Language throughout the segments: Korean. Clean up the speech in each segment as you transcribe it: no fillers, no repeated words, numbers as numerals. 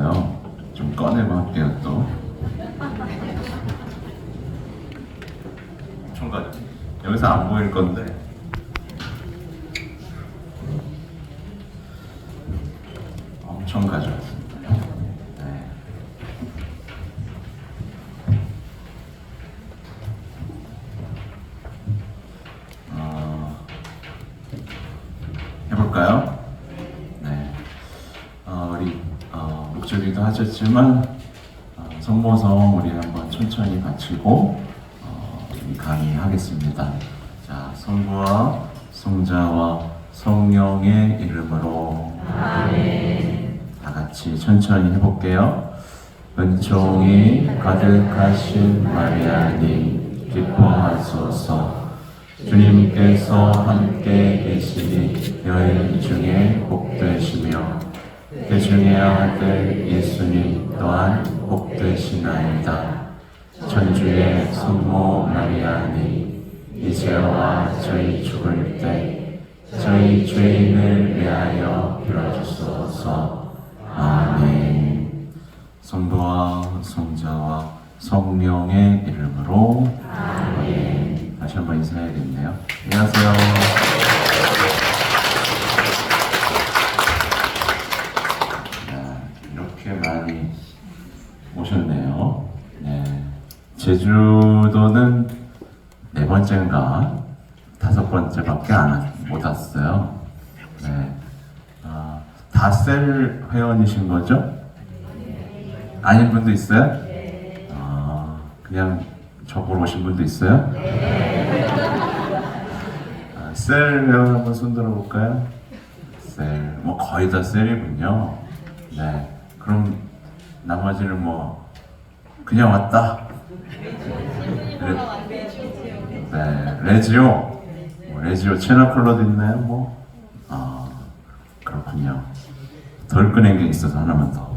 있어요. 좀 꺼내고 할게요 또. 총각 여기서 안 보일 건데 엄청 가져왔습니다. 네. 해볼까요? 네. 우리 목소리도 하셨지만 성모성 우리 한번 천천히 바치고 우리 강의하겠습니다. 자, 성부와 성자와 성령의 이름으로 아멘. 다 같이 천천히 해볼게요. 은총이 가득하신 마리아님 기뻐하소서. 주님께서 함께 계시니 여인 중에 복되시며 대중의 아들 예수님 또한 복되시나이다. 천주의 성모 마리아님 이제와 저희 죽을 때 저희 죄인을 위하여 빌어주소서. 아멘. 성부와 성자와 성령의 이름으로 아멘. 다시 한번 인사해야겠네요. 안녕하세요. 이렇게 많이 오셨네요. 네. 제주도는 4번째인가 5번째밖에 못 왔어요. 네. 다 셀 회원이신 거죠? 아닌 분도 있어요? 그냥 저 보러 오신 분도 있어요? 셀 회원 한번 손 들어볼까요? 셀, 뭐 거의 다 셀이군요. 네. 그럼 나머지는 뭐 그냥 왔다. 네, 레지오. 레지오 체나콜러도 있나요? 뭐? 그렇군요. 덜 꺼낸 게 있어서 하나만 더.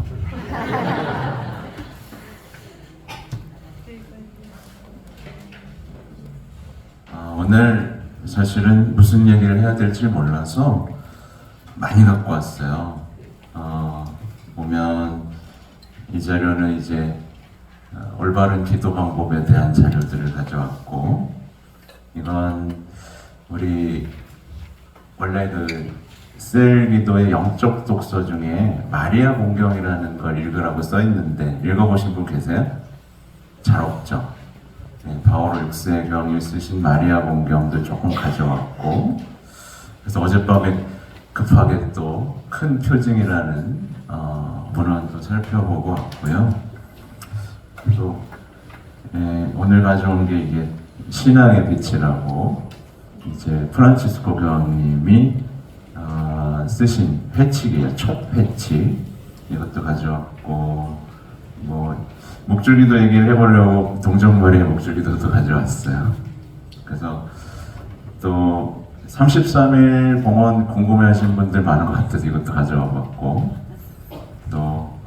오늘 사실은 무슨 얘기를 해야 될지 몰라서 많이 갖고 왔어요. 보면 이 자료는 이제 올바른 기도 방법에 대한 자료들을 가져왔고, 이건 우리 원래 그 셀 기도의 영적 독서 중에 마리아 공경이라는 걸 읽으라고 써 있는데 읽어보신 분 계세요? 잘 없죠. 네, 바오로 6세 경이 쓰신 마리아 공경도 조금 가져왔고, 그래서 어젯밤에 급하게 또 큰 표징이라는 문헌도 살펴보고 왔고요. 그리고 오늘 가져온 게 이게 신앙의 빛이라고 이제 프란치스코 교황님이 쓰신 회칙이에요. 첫 회칙. 이것도 가져왔고, 뭐 목줄기도 얘기를 해보려고 동정머리의 목줄기도도 가져왔어요. 그래서 또 33일 봉헌 궁금해하시는 분들 많은 것 같아서 이것도 가져와봤고, 또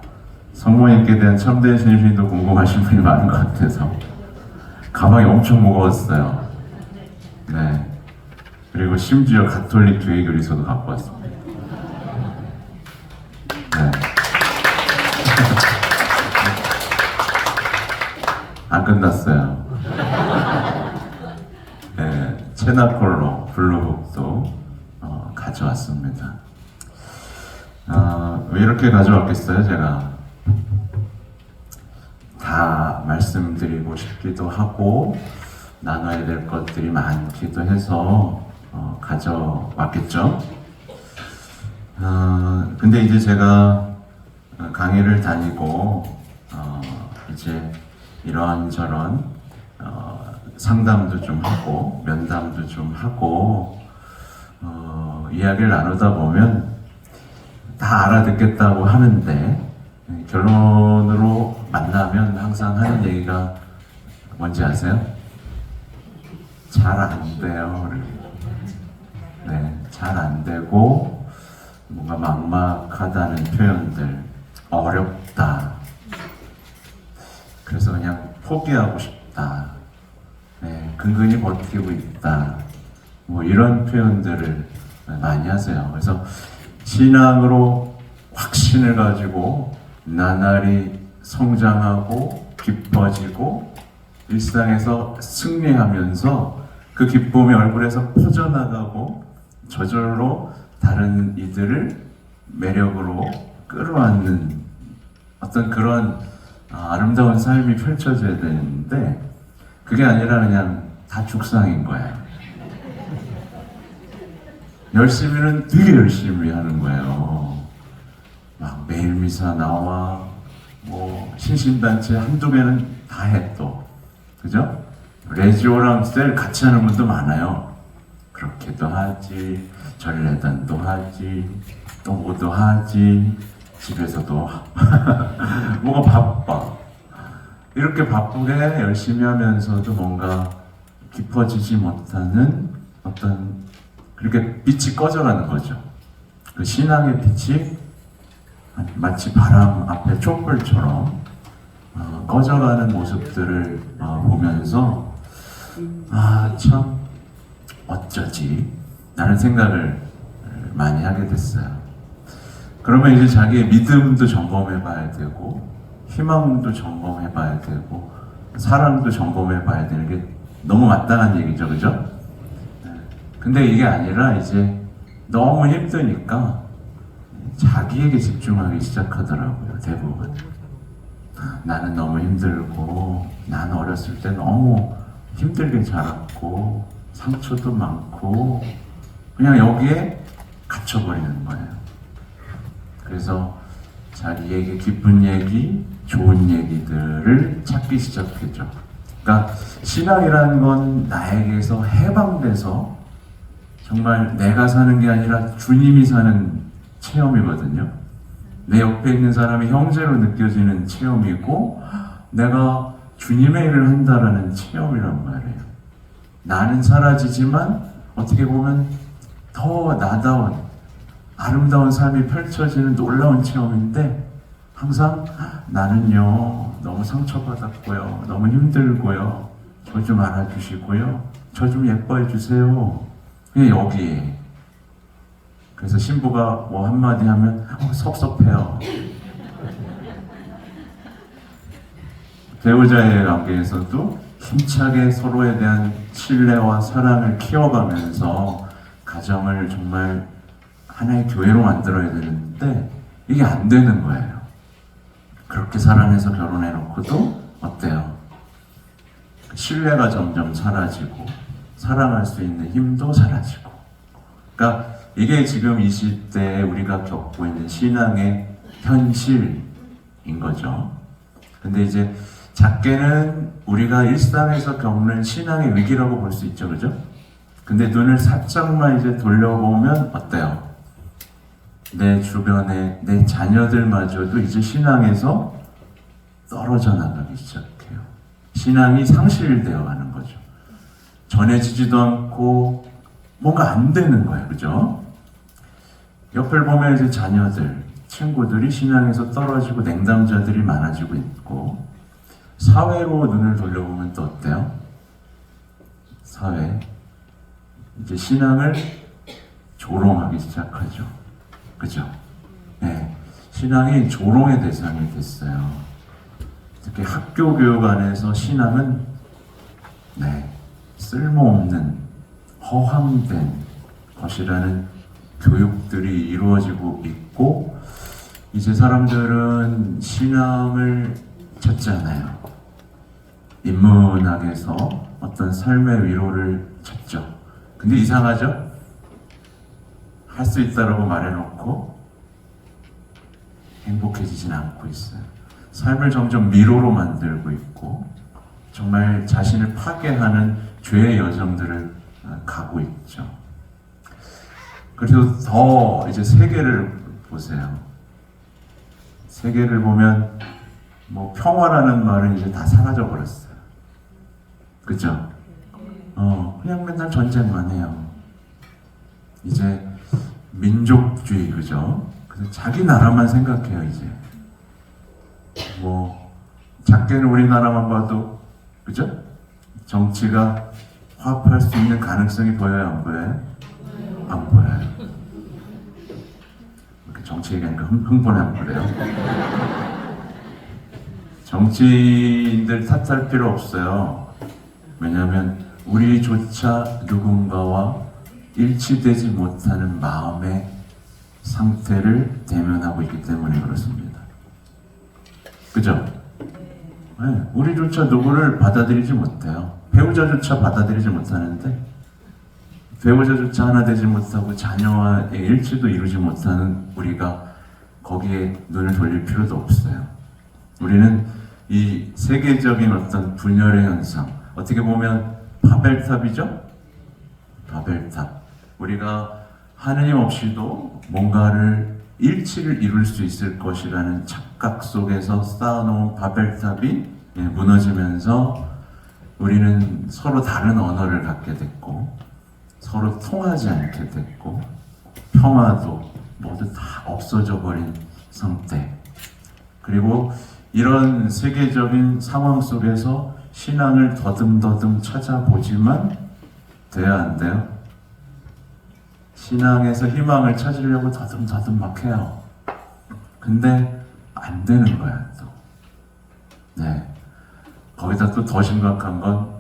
성모님께 대한 참된 신실도 궁금하신 분이 많은 것 같아서 가방이 엄청 무거웠어요. 네. 그리고 심지어 가톨릭 교회교리서도 갖고 왔습니다. 네. 안 끝났어요. 네, 체나콜로 블루북도 가져왔습니다. 왜 이렇게 가져왔겠어요? 제가 다 말씀드리고 싶기도 하고 나눠야 될 것들이 많기도 해서 가져왔겠죠. 근데 이제 제가 강의를 다니고 이제 이런저런 상담도 좀 하고 면담도 좀 하고 이야기를 나누다 보면 다 알아듣겠다고 하는데 결론으로 만나면 항상 하는 얘기가 뭔지 아세요? 잘 안 돼요. 네, 잘 안 되고 뭔가 막막하다는 표현들, 어렵다. 그래서 그냥 포기하고 싶다. 네, 근근히 버티고 있다. 뭐 이런 표현들을 많이 하세요. 그래서 신앙으로 확신을 가지고 나날이 성장하고 깊어지고 일상에서 승리하면서 그 기쁨이 얼굴에서 퍼져나가고 저절로 다른 이들을 매력으로 끌어안는 어떤 그런 아름다운 삶이 펼쳐져야 되는데 그게 아니라 그냥 다 죽상인 거예요. 열심히는 되게 열심히 하는 거예요. 막 매일 미사 나와 뭐 신신단체 한두 개는 다 해 또. 그죠? 레지오랑 셀 같이 하는 분도 많아요. 그렇게도 하지, 전래단도 하지, 또 뭐도 하지, 집에서도 뭐가 바빠. 이렇게 바쁘게 열심히 하면서도 뭔가 깊어지지 못하는 어떤 그렇게 빛이 꺼져가는 거죠. 그 신앙의 빛이 마치 바람 앞에 촛불처럼 꺼져가는 모습들을 보면서 참 어쩌지? 라는 생각을 많이 하게 됐어요. 그러면 이제 자기의 믿음도 점검해 봐야 되고 희망도 점검해 봐야 되고 사랑도 점검해 봐야 되는 게 너무 마땅한 얘기죠. 그죠? 근데 이게 아니라 이제 너무 힘드니까 자기에게 집중하기 시작하더라고요. 대부분. 나는 너무 힘들고 나는 어렸을 때 너무 힘들게 자랐고 상처도 많고 그냥 여기에 갇혀버리는 거예요. 그래서 자기에게 기쁜 얘기, 좋은 얘기들을 찾기 시작했죠. 그러니까 신앙이라는 건 나에게서 해방돼서 정말 내가 사는 게 아니라 주님이 사는 체험이거든요. 내 옆에 있는 사람이 형제로 느껴지는 체험이고 내가 주님의 일을 한다라는 체험이란 말이에요. 나는 사라지지만 어떻게 보면 더 나다운 아름다운 삶이 펼쳐지는 놀라운 체험인데 항상 나는요 너무 상처받았고요 너무 힘들고요 저 좀 알아주시고요 저 좀 예뻐해 주세요 그냥 여기에. 그래서 신부가 뭐 한마디 하면 섭섭해요. 배우자의 관계에서도 힘차게 서로에 대한 신뢰와 사랑을 키워가면서 가정을 정말 하나의 교회로 만들어야 되는데 이게 안 되는 거예요. 그렇게 사랑해서 결혼해놓고도 어때요? 신뢰가 점점 사라지고 사랑할 수 있는 힘도 사라지고. 그러니까 이게 지금 이 시대에 우리가 겪고 있는 신앙의 현실인 거죠. 근데 이제 작게는 우리가 일상에서 겪는 신앙의 위기라고 볼 수 있죠. 그죠? 근데 눈을 살짝만 이제 돌려보면 어때요? 내 주변에 내 자녀들마저도 이제 신앙에서 떨어져 나가기 시작해요. 신앙이 상실되어 가는 거죠. 전해지지도 않고 뭔가 안 되는 거예요. 그죠? 옆을 보면 이제 자녀들, 친구들이 신앙에서 떨어지고 냉담자들이 많아지고 있고 사회로 눈을 돌려보면 또 어때요? 사회 이제 신앙을 조롱하기 시작하죠. 그죠? 네, 신앙이 조롱의 대상이 됐어요. 특히 학교 교육 안에서 신앙은 쓸모없는 허황된 것이라는 교육들이 이루어지고 있고 이제 사람들은 신앙을 찾지 않아요. 인문학에서 어떤 삶의 위로를 찾죠. 근데 이상하죠? 할 수 있다라고 말해놓고 행복해지진 않고 있어요. 삶을 점점 미로로 만들고 있고 정말 자신을 파괴하는 죄의 여정들을 가고 있죠. 그래서 더 이제 세계를 보세요. 세계를 보면 뭐 평화라는 말은 이제 다 사라져 버렸어요. 그죠? 그냥 맨날 전쟁만 해요. 이제 민족주의, 그죠? 그래서 자기 나라만 생각해요, 이제. 뭐 작게는 우리나라만 봐도, 그죠? 정치가 화합할 수 있는 가능성이 보여요, 안 보여요? 안 보여요. 정치 얘기하니까 흥분하면 그래요. 정치인들 탓할 필요 없어요. 왜냐하면 우리조차 누군가와 일치되지 못하는 마음의 상태를 대면하고 있기 때문에 그렇습니다. 그죠? 네, 우리조차 누구를 받아들이지 못해요. 배우자조차 받아들이지 못하는데, 배우자조차 하나 되지 못하고 자녀와의 일치도 이루지 못하는 우리가 거기에 눈을 돌릴 필요도 없어요. 우리는 이 세계적인 어떤 분열의 현상, 어떻게 보면 바벨탑이죠? 바벨탑. 우리가 하느님 없이도 뭔가를 일치를 이룰 수 있을 것이라는 착각 속에서 쌓아놓은 바벨탑이 무너지면서 우리는 서로 다른 언어를 갖게 됐고 서로 통하지 않게 됐고 평화도 모두 다 없어져 버린 상태. 그리고 이런 세계적인 상황 속에서 신앙을 더듬더듬 찾아보지만 돼야 안 돼요? 신앙에서 희망을 찾으려고 더듬더듬 막 해요. 근데 안 되는 거야 또. 네. 거기다 또 더 심각한 건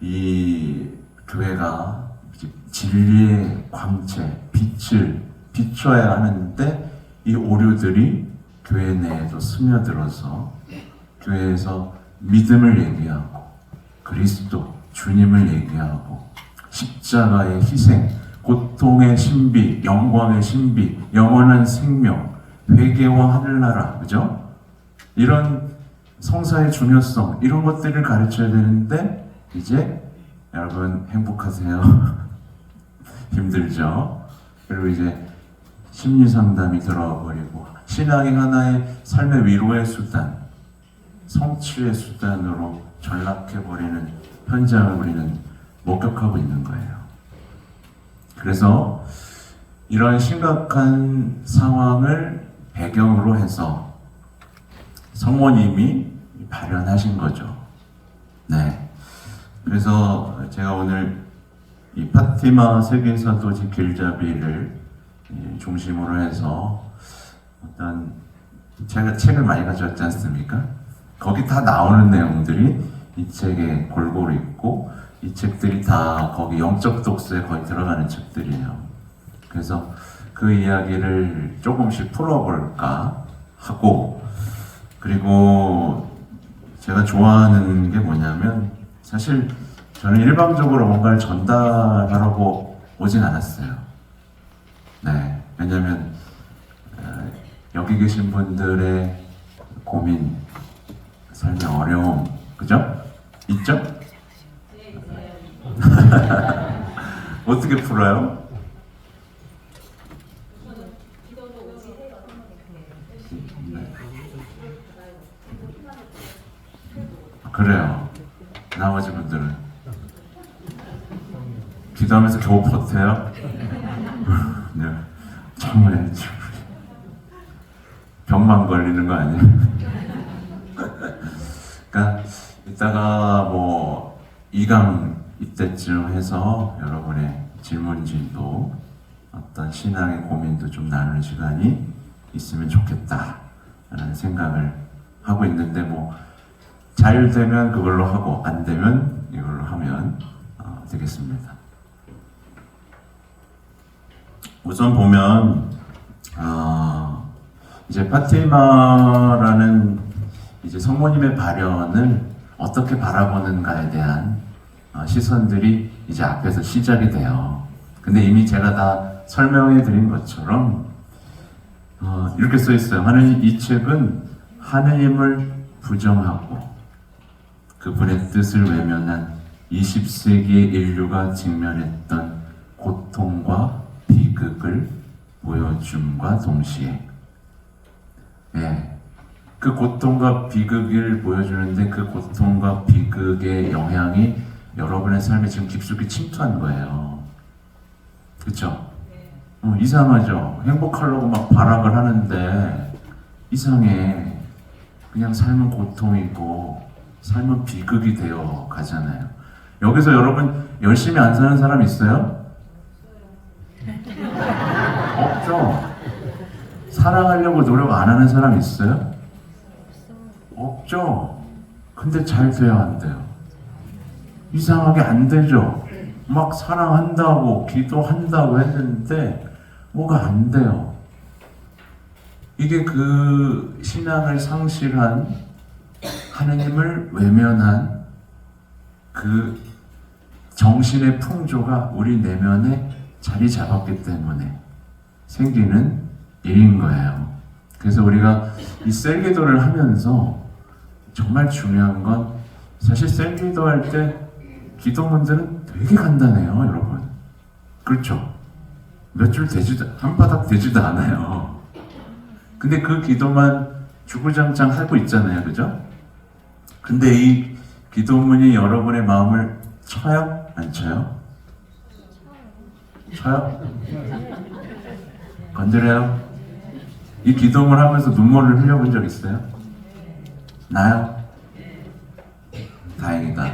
이 교회가 진리의 광채, 빛을 비춰야 하는데 이 오류들이 교회 내에도 스며들어서 교회에서 믿음을 얘기하고 그리스도, 주님을 얘기하고 십자가의 희생, 고통의 신비, 영광의 신비, 영원한 생명, 회개와 하늘나라, 그죠? 이런 성사의 중요성, 이런 것들을 가르쳐야 되는데 이제 여러분 행복하세요? 힘들죠? 그리고 이제 심리상담이 들어와 버리고 신앙이 하나의 삶의 위로의 수단, 성취의 수단으로 전락해버리는 현장을 우리는 목격하고 있는 거예요. 그래서 이런 심각한 상황을 배경으로 해서 성모님이 발현하신 거죠. 네. 그래서 제가 오늘 이 파티마 세계사도지 길잡이를 중심으로 해서 어떤 제가 책을 많이 가져왔지 않습니까? 거기 다 나오는 내용들이 이 책에 골고루 있고 이 책들이 다 거기 영적 독서에 거의 들어가는 책들이에요. 그래서 그 이야기를 조금씩 풀어볼까 하고, 그리고 제가 좋아하는 게 뭐냐면 사실 저는 일방적으로 뭔가를 전달하려고 오진 않았어요. 네, 왜냐면 여기 계신 분들의 고민, 삶의 어려움, 그죠? 있죠? 어떻게 풀어요? 네. 그래요. 나머지 분들은 기도하면서 겨우 버텨요? 네. 정말 병만 걸리는 거 아니에요? 그러니까 이따가 뭐 2강 이때쯤 해서 여러분의 질문질도 어떤 신앙의 고민도 좀 나누는 시간이 있으면 좋겠다라는 생각을 하고 있는데, 뭐 잘 되면 그걸로 하고 안 되면 이걸로 하면 되겠습니다. 우선 보면 이제 파티마라는 이제 성모님의 발현을 어떻게 바라보는가에 대한 시선들이 이제 앞에서 시작이 돼요. 근데 이미 제가 다 설명해 드린 것처럼 이렇게 써 있어요. 이 책은 하느님을 부정하고 그분의 뜻을 외면한 20세기의 인류가 직면했던 고통과 비극을 보여줌과 동시에, 그 고통과 비극을 보여주는데 그 고통과 비극의 영향이 여러분의 삶에 지금 깊숙이 침투한 거예요. 그쵸? 이상하죠? 행복하려고 막 발악을 하는데 이상해. 그냥 삶은 고통이고 삶은 비극이 되어 가잖아요. 여기서 여러분 열심히 안 사는 사람 있어요? 없죠? 사랑하려고 노력 안 하는 사람 있어요? 없죠. 없죠. 근데 잘 돼요, 안 돼요? 이상하게 안 되죠. 막 사랑한다고 기도한다고 했는데 뭐가 안 돼요. 이게 그 신앙을 상실한, 하느님을 외면한 그 정신의 풍조가 우리 내면에 자리 잡았기 때문에 생기는 일인 거예요. 그래서 우리가 이 셀기도를 하면서 정말 중요한 건, 사실 셀기도 할 때 기도문들은 되게 간단해요, 여러분. 그렇죠? 몇 줄 되지도, 한 바닥 되지도 않아요. 근데 그 기도만 주구장창 하고 있잖아요, 그죠? 근데 이 기도문이 여러분의 마음을 쳐요? 안 쳐요? 쳐요? 건드려요? 이 기도문 하면서 눈물을 흘려본 적 있어요? 나요? 다행이다.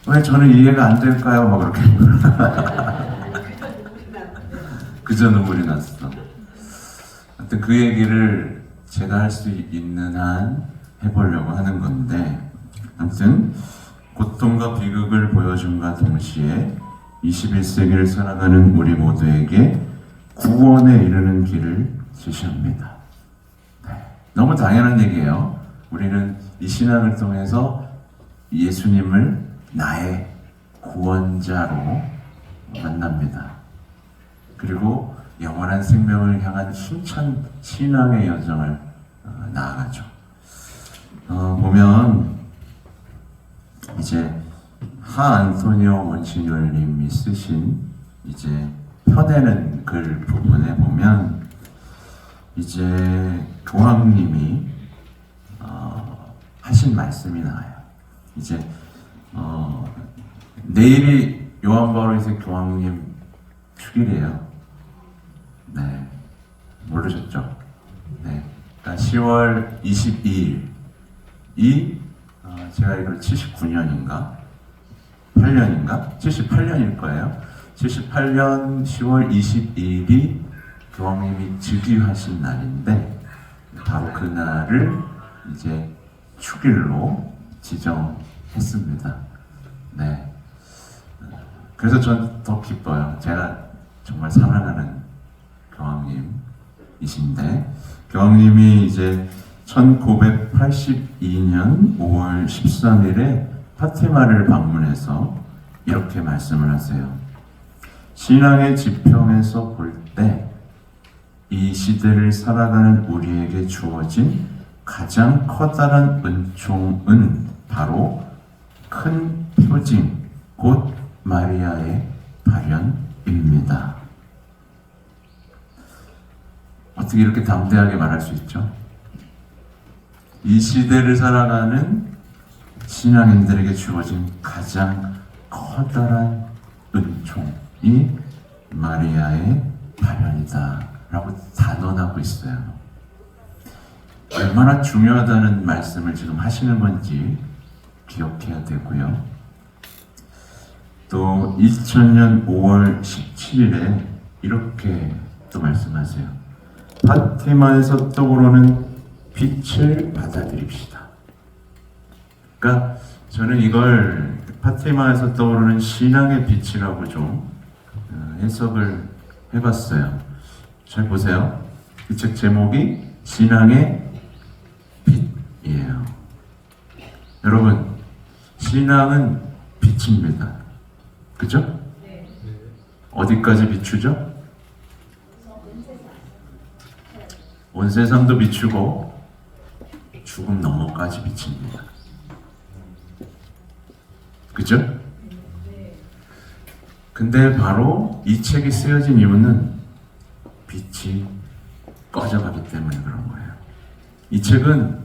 왜 저는 이해가 안 될까요? 막 그렇게. 그저 눈물이 났어. 하여튼 그 얘기를 제가 할 수 있는 한 해보려고 하는 건데, 아무튼 고통과 비극을 보여줌과 동시에 21세기를 살아가는 우리 모두에게 구원에 이르는 길을 제시합니다. 네. 너무 당연한 얘기예요. 우리는 이 신앙을 통해서 예수님을 나의 구원자로 만납니다. 그리고 영원한 생명을 향한 힘찬 신앙의 여정을 나아가죠. 보면 이제 하안토니오 몬시뉴얼님이 쓰신 이제 펴내는 글 부분에 보면 이제 교황님이 하신 말씀이 나와요. 이제 내일이 요한 바오로 2세 교황님 축일이에요. 네, 모르셨죠? 네, 그러니까 10월 22일이 제가 알기로 79년인가? 8년인가? 78년일 거예요. 78년 10월 22일이 교황님이 즉위하신 날인데, 바로 그 날을 이제 축일로 지정했습니다. 네. 그래서 전 더 기뻐요. 제가 정말 사랑하는 교황님이신데, 교황님이 이제 1982년 5월 13일에 파티마를 방문해서 이렇게 말씀을 하세요. 신앙의 지평에서 볼 때 이 시대를 살아가는 우리에게 주어진 가장 커다란 은총은 바로 큰 표징, 곧 마리아의 발현입니다. 어떻게 이렇게 담대하게 말할 수 있죠? 이 시대를 살아가는 신앙인들에게 주어진 가장 커다란 은총이 마리아의 발현이다 라고 단언하고 있어요. 얼마나 중요하다는 말씀을 지금 하시는 건지 기억해야 되고요. 또 2000년 5월 17일에 이렇게 또 말씀하세요. 파티마에서 떠오르는 빛을 받아들입시다. 그러니까 저는 이걸 파티마에서 떠오르는 신앙의 빛이라고 좀 해석을 해봤어요. 잘 보세요. 이 책 제목이 신앙의 빛이에요. 여러분, 신앙은 빛입니다. 그죠? 어디까지 비추죠? 온 세상도 비추고 죽음 너머까지 비칩니다. 그죠? 근데 바로 이 책이 쓰여진 이유는 빛이 꺼져가기 때문에 그런 거예요. 이 책은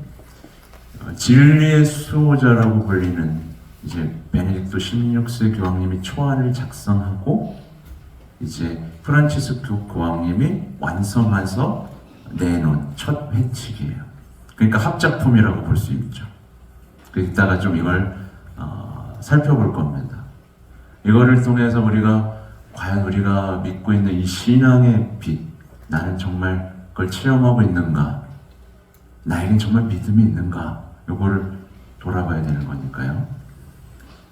진리의 수호자라고 불리는 이제 베네딕토 16세 교황님이 초안을 작성하고 이제 프란치스코 교황님이 완성해서 내놓은 첫 회칙이에요. 그러니까 합작품이라고 볼 수 있죠. 이따가 좀 이걸 살펴볼 겁니다. 이거를 통해서 우리가 과연 우리가 믿고 있는 이 신앙의 빛, 나는 정말 그걸 체험하고 있는가 나에겐 정말 믿음이 있는가? 요거를 돌아봐야 되는 거니까요.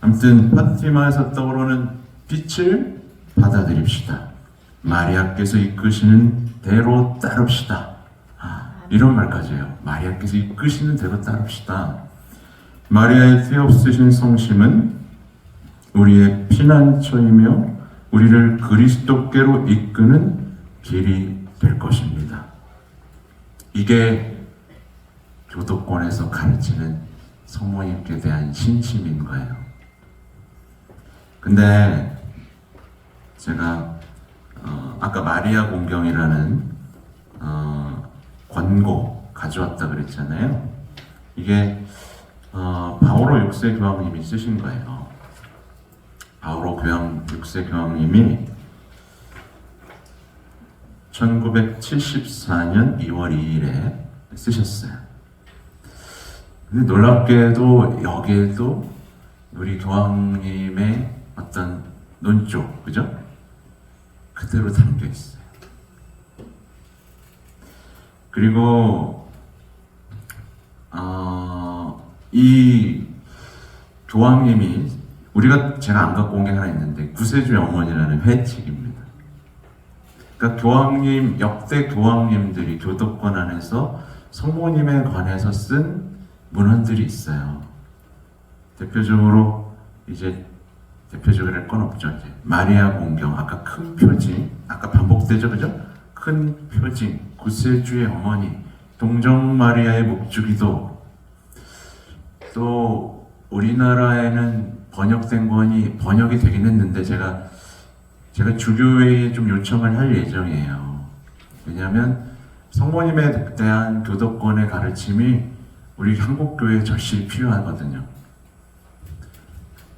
아무튼 파티마에서 떠오르는 빛을 받아들입시다. 마리아께서 이끄시는 대로 따릅시다. 이런 말까지 해요. 마리아께서 이끄시는 대로 따릅시다. 마리아의 티 없으신 성심은 우리의 피난처이며 우리를 그리스도께로 이끄는 길이 될 것입니다. 이게 교도권에서 가르치는 성모님께 대한 신심인 거예요. 근데 제가 아까 마리아 공경이라는 권고 가져왔다 그랬잖아요. 이게 바오로 6세 교황님이 쓰신 거예요. 바오로 6세 교황님이 1974년 2월 2일에 쓰셨어요. 근데 놀랍게도 여기에도 우리 교황님의 어떤 논조, 그죠? 그대로 담겨 있어요. 그리고 이 교황님이 제가 안 갖고 온 게 하나 있는데 구세주의 어머니라는 회칙입니다. 그러니까 역대 교황님들이 교도권 안에서 성모님에 관해서 쓴 문헌들이 있어요. 대표적으로 할 건 없죠. 이제 마리아 공경, 아까 큰 표징, 아까 반복되죠, 그죠? 큰 표징, 구세주의 어머니, 동정 마리아의 묵주기도, 또 우리나라에는 번역이 되긴 했는데 제가 주교회에 좀 요청을 할 예정이에요. 왜냐하면 성모님에 대한 교도권의 가르침이 우리 한국교회에 절실히 필요하거든요.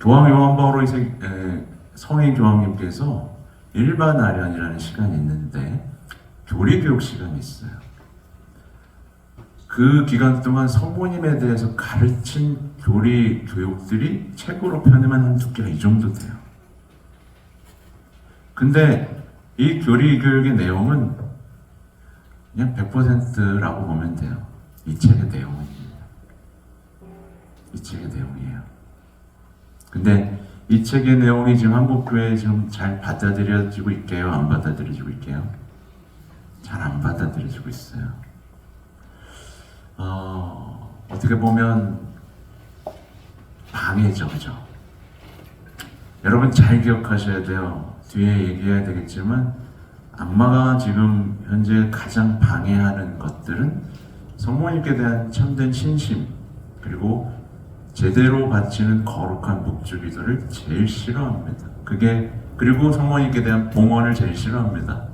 교황 요한 바오로 성인 교황님께서 일반 아련이라는 시간이 있는데 교리교육 시간이 있어요. 그 기간 동안 성모님에 대해서 가르친 교리 교육들이 책으로 펴내면 한 두께가 이 정도 돼요. 근데 이 교리 교육의 내용은 그냥 100%라고 보면 돼요. 이 책의 내용입니다. 이 책의 내용이에요. 근데 이 책의 내용이 지금 한국교회에 지금 잘 받아들여지고 있게요? 안 받아들여지고 있게요? 잘 안 받아들여지고 있어요. 어떻게 보면 방해죠, 그죠? 여러분 잘 기억하셔야 돼요. 뒤에 얘기해야 되겠지만 악마가 지금 현재 가장 방해하는 것들은 성모님께 대한 참된 신심, 그리고 제대로 바치는 거룩한 묵주기도를 제일 싫어합니다. 그리고 성모님께 대한 봉헌을 제일 싫어합니다.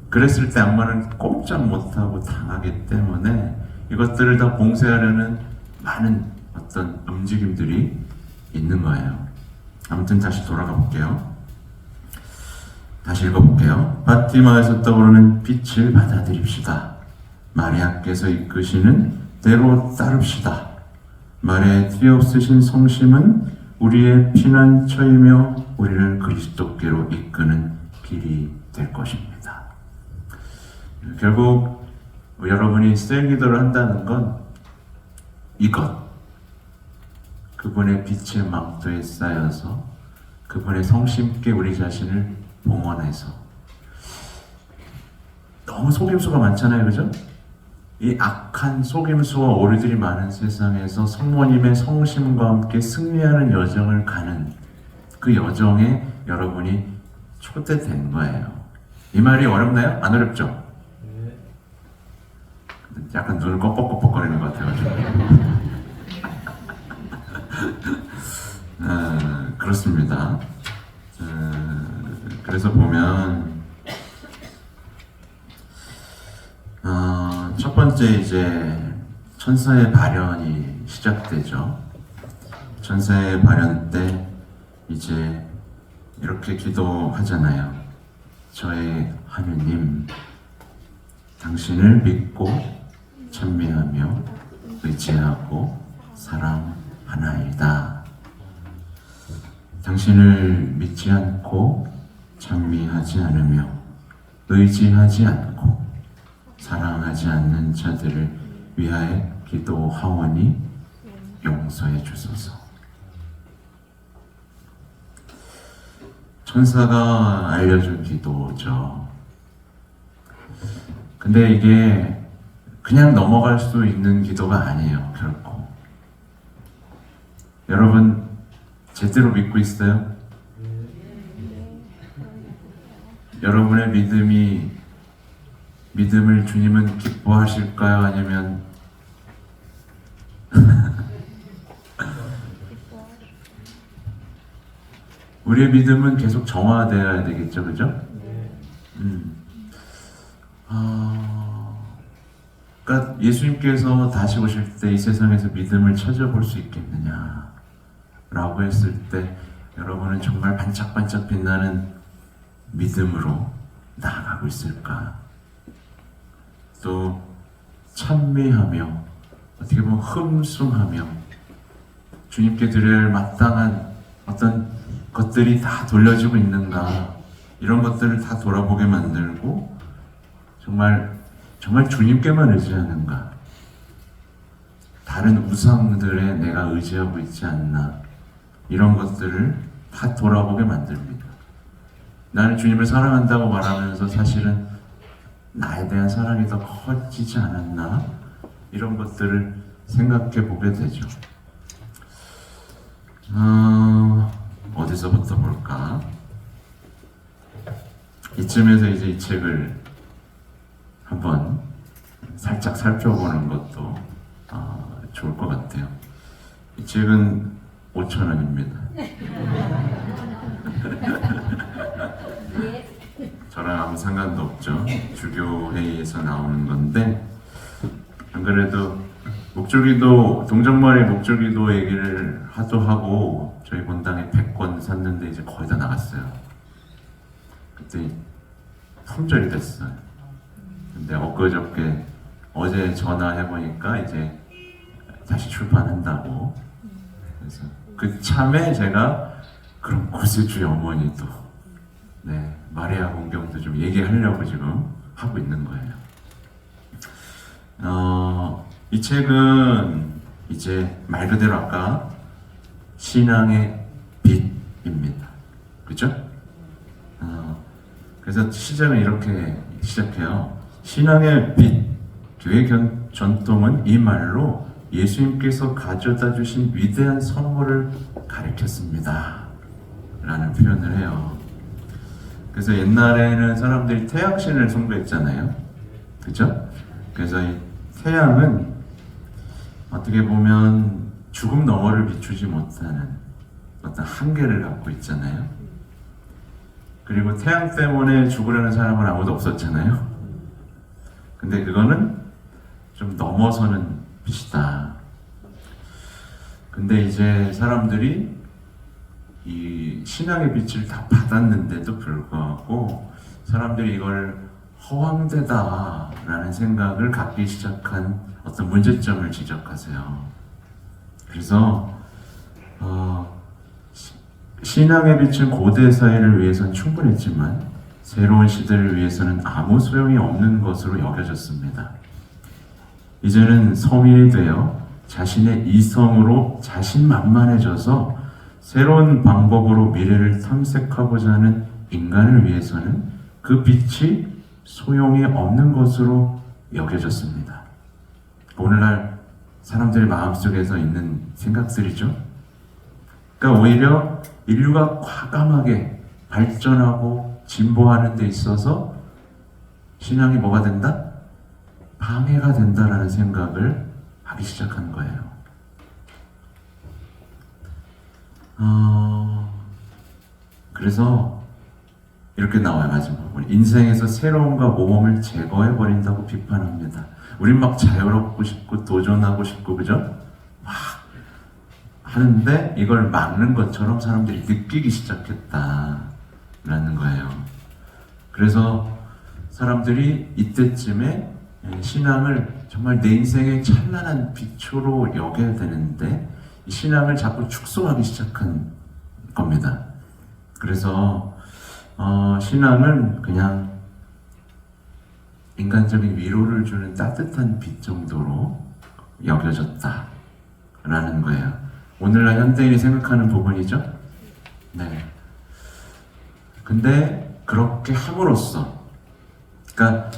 그랬을 때 악마는 꼼짝 못하고 당하기 때문에 이것들을 다 봉쇄하려는 많은 어떤 움직임들이 있는 거예요. 아무튼 다시 돌아가 볼게요. 다시 읽어볼게요. 바티마에서 떠오르는 빛을 받아들입시다. 마리아께서 이끄시는 대로 따릅시다. 마리아의 티 없으신 성심은 우리의 피난처이며 우리를 그리스도께로 이끄는 길이 될 것입니다. 결국 여러분이 셀기도를 한다는 건 그분의 빛의 망토에 쌓여서 그분의 성심께 우리 자신을 봉헌해서, 너무 속임수가 많잖아요, 그죠? 이 악한 속임수와 오류들이 많은 세상에서 성모님의 성심과 함께 승리하는 여정을 가는 그 여정에 여러분이 초대된 거예요. 이 말이 어렵나요? 안 어렵죠? 약간 눈을 껌뻑껌뻑거리는 것 같아가지고. 그렇습니다. 그래서 보면 첫 번째 이제 천사의 발현이 시작되죠. 천사의 발현 때 이제 이렇게 기도하잖아요. 저의 하느님, 당신을 믿고 찬미하며 의지하고 사랑하나이다. 당신을 믿지 않고 찬미하지 않으며 의지하지 않고 사랑하지 않는 자들을 위하여 기도하오니 용서해 주소서. 천사가 알려준 기도죠. 근데 이게 그냥 넘어갈 수 있는 기도가 아니에요, 결코. 여러분, 제대로 믿고 있어요? 여러분의 믿음을 주님은 기뻐하실까요? 아니면 우리의 믿음은 계속 정화되어야 되겠죠, 그죠? 그러니까 예수님께서 다시 오실 때 이 세상에서 믿음을 찾아볼 수 있겠느냐 라고 했을 때 여러분은 정말 반짝반짝 빛나는 믿음으로 나아가고 있을까? 또 찬미하며 어떻게 보면 흠숭하며 주님께 드려야 할 마땅한 어떤 것들이 다 돌려지고 있는가, 이런 것들을 다 돌아보게 만들고 정말 주님께만 의지하는가, 다른 우상들에 내가 의지하고 있지 않나, 이런 것들을 다 돌아보게 만듭니다. 나는 주님을 사랑한다고 말하면서 사실은 나에 대한 사랑이 더 커지지 않았나, 이런 것들을 생각해 보게 되죠. 어디서부터 볼까? 이쯤에서 이제 이 책을 한번 살짝 살펴보는 것도 좋을 것 같아요. 이 책은 5,000원입니다. 저랑 아무 상관도 없죠. 주교회의에서 나오는 건데, 안 그래도 목줄기도, 동정마을의 목줄기도 얘기를 하도 하고 저희 본당에 100권 샀는데 이제 거의 다 나갔어요. 그때 품절이 됐어요. 근데 엊그저께 어제 전화해보니까 이제 다시 출판한다고. 그래서 그 참에 제가 그럼 구세주의 어머니도 마리아 공경도 좀 얘기하려고 지금 하고 있는 거예요. 이 책은 이제 말 그대로 아까 신앙의 빛입니다. 그렇죠? 그래서 시작은 이렇게 시작해요. 신앙의 빛, 교회 전통은 이 말로 예수님께서 가져다 주신 위대한 선물을 가리켰습니다 라는 표현을 해요. 그래서 옛날에는 사람들이 태양신을 숭배했잖아요. 그렇죠? 그래서 이 태양은 어떻게 보면 죽음 너머를 비추지 못하는 어떤 한계를 갖고 있잖아요. 그리고 태양 때문에 죽으려는 사람은 아무도 없었잖아요. 근데 그거는 좀 넘어서는 빛이다. 근데 이제 사람들이 이 신앙의 빛을 다 받았는데도 불구하고 사람들이 이걸 허황되다라는 생각을 갖기 시작한 어떤 문제점을 지적하세요. 그래서 신앙의 빛은 고대 사회를 위해서는 충분했지만 새로운 시대를 위해서는 아무 소용이 없는 것으로 여겨졌습니다. 이제는 성인이 되어 자신의 이성으로 자신만만해져서 새로운 방법으로 미래를 탐색하고자 하는 인간을 위해서는 그 빛이 소용이 없는 것으로 여겨졌습니다. 오늘날 사람들의 마음속에서 있는 생각들이죠. 그러니까 오히려 인류가 과감하게 발전하고 진보하는 데 있어서 신앙이 뭐가 된다? 방해가 된다라는 생각을 하기 시작한 거예요. 그래서 이렇게 나와요. 마지막으로 인생에서 새로움과 모험을 제거해버린다고 비판합니다. 우린 막 자유롭고 싶고 도전하고 싶고 그죠? 막 하는데 이걸 막는 것처럼 사람들이 느끼기 시작했다라는 거예요. 그래서 사람들이 이때쯤에 신앙을 정말 내 인생의 찬란한 빛으로 여겨야 되는데 이 신앙을 자꾸 축소하기 시작한 겁니다. 그래서 신앙은 그냥 인간적인 위로를 주는 따뜻한 빛 정도로 여겨졌다라는 거예요. 오늘날 현대인이 생각하는 부분이죠. 네. 근데 그렇게 함으로써, 그러니까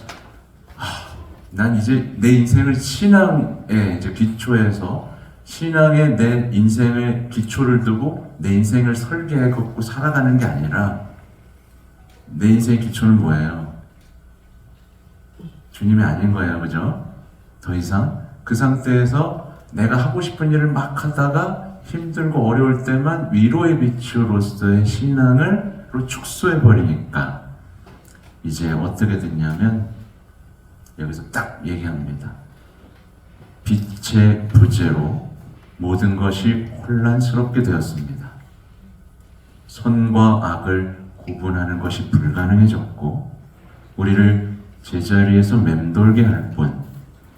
난 이제 내 인생을 신앙에 이제 기초해서 신앙에 내 인생의 기초를 두고 내 인생을 설계해 걷고 살아가는 게 아니라 내 인생의 기초는 뭐예요? 주님이 아닌 거예요, 그죠? 더 이상 그 상태에서 내가 하고 싶은 일을 막 하다가 힘들고 어려울 때만 위로의 빛으로서의 신앙으로 축소해 버리니까 이제 어떻게 됐냐면 여기서 딱 얘기합니다. 빛의 부재로 모든 것이 혼란스럽게 되었습니다. 선과 악을 구분하는 것이 불가능해졌고 우리를 제자리에서 맴돌게 할 뿐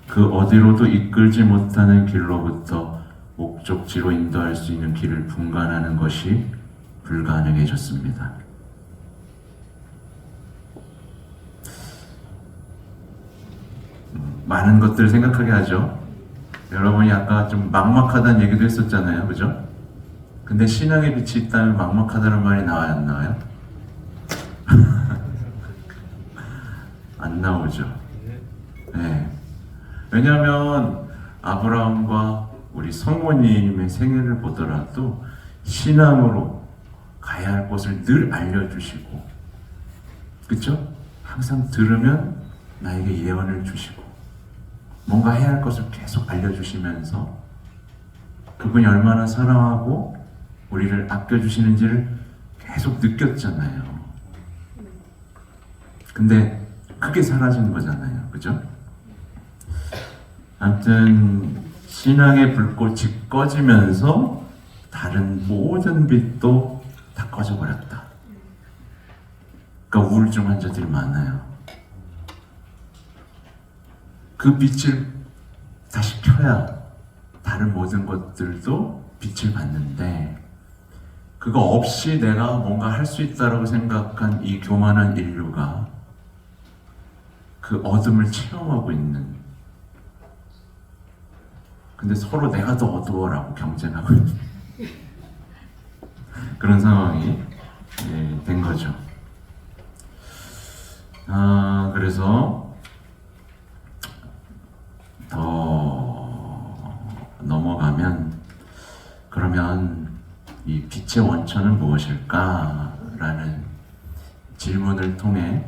그 어디로도 이끌지 못하는 길로부터 목적지로 인도할 수 있는 길을 분간하는 것이 불가능해졌습니다. 많은 것들을 생각하게 하죠. 여러분이 아까 좀 막막하다는 얘기도 했었잖아요, 그죠? 근데 신앙의 빛이 있다면 막막하다는 말이 나와요, 안 나와요? 안 나오죠. 네. 왜냐하면 아브라함과 우리 성모님의 생애를 보더라도 신앙으로 가야 할 곳을 늘 알려주시고, 그쵸? 항상 들으면 나에게 예언을 주시고 뭔가 해야 할 것을 계속 알려주시면서 그분이 얼마나 사랑하고 우리를 아껴주시는지를 계속 느꼈잖아요. 근데 그게 사라진 거잖아요, 그죠? 아무튼 신앙의 불꽃이 꺼지면서 다른 모든 빛도 다 꺼져버렸다. 그러니까 우울증 환자들이 많아요. 그 빛을 다시 켜야 다른 모든 것들도 빛을 받는데 그거 없이 내가 뭔가 할 수 있다고 생각한 이 교만한 인류가 그 어둠을 체험하고 있는, 근데 서로 내가 더 어두워라고 경쟁하고 있는 그런 상황이 된 거죠. 그래서 더 넘어가면 그러면 이 빛의 원천은 무엇일까라는 질문을 통해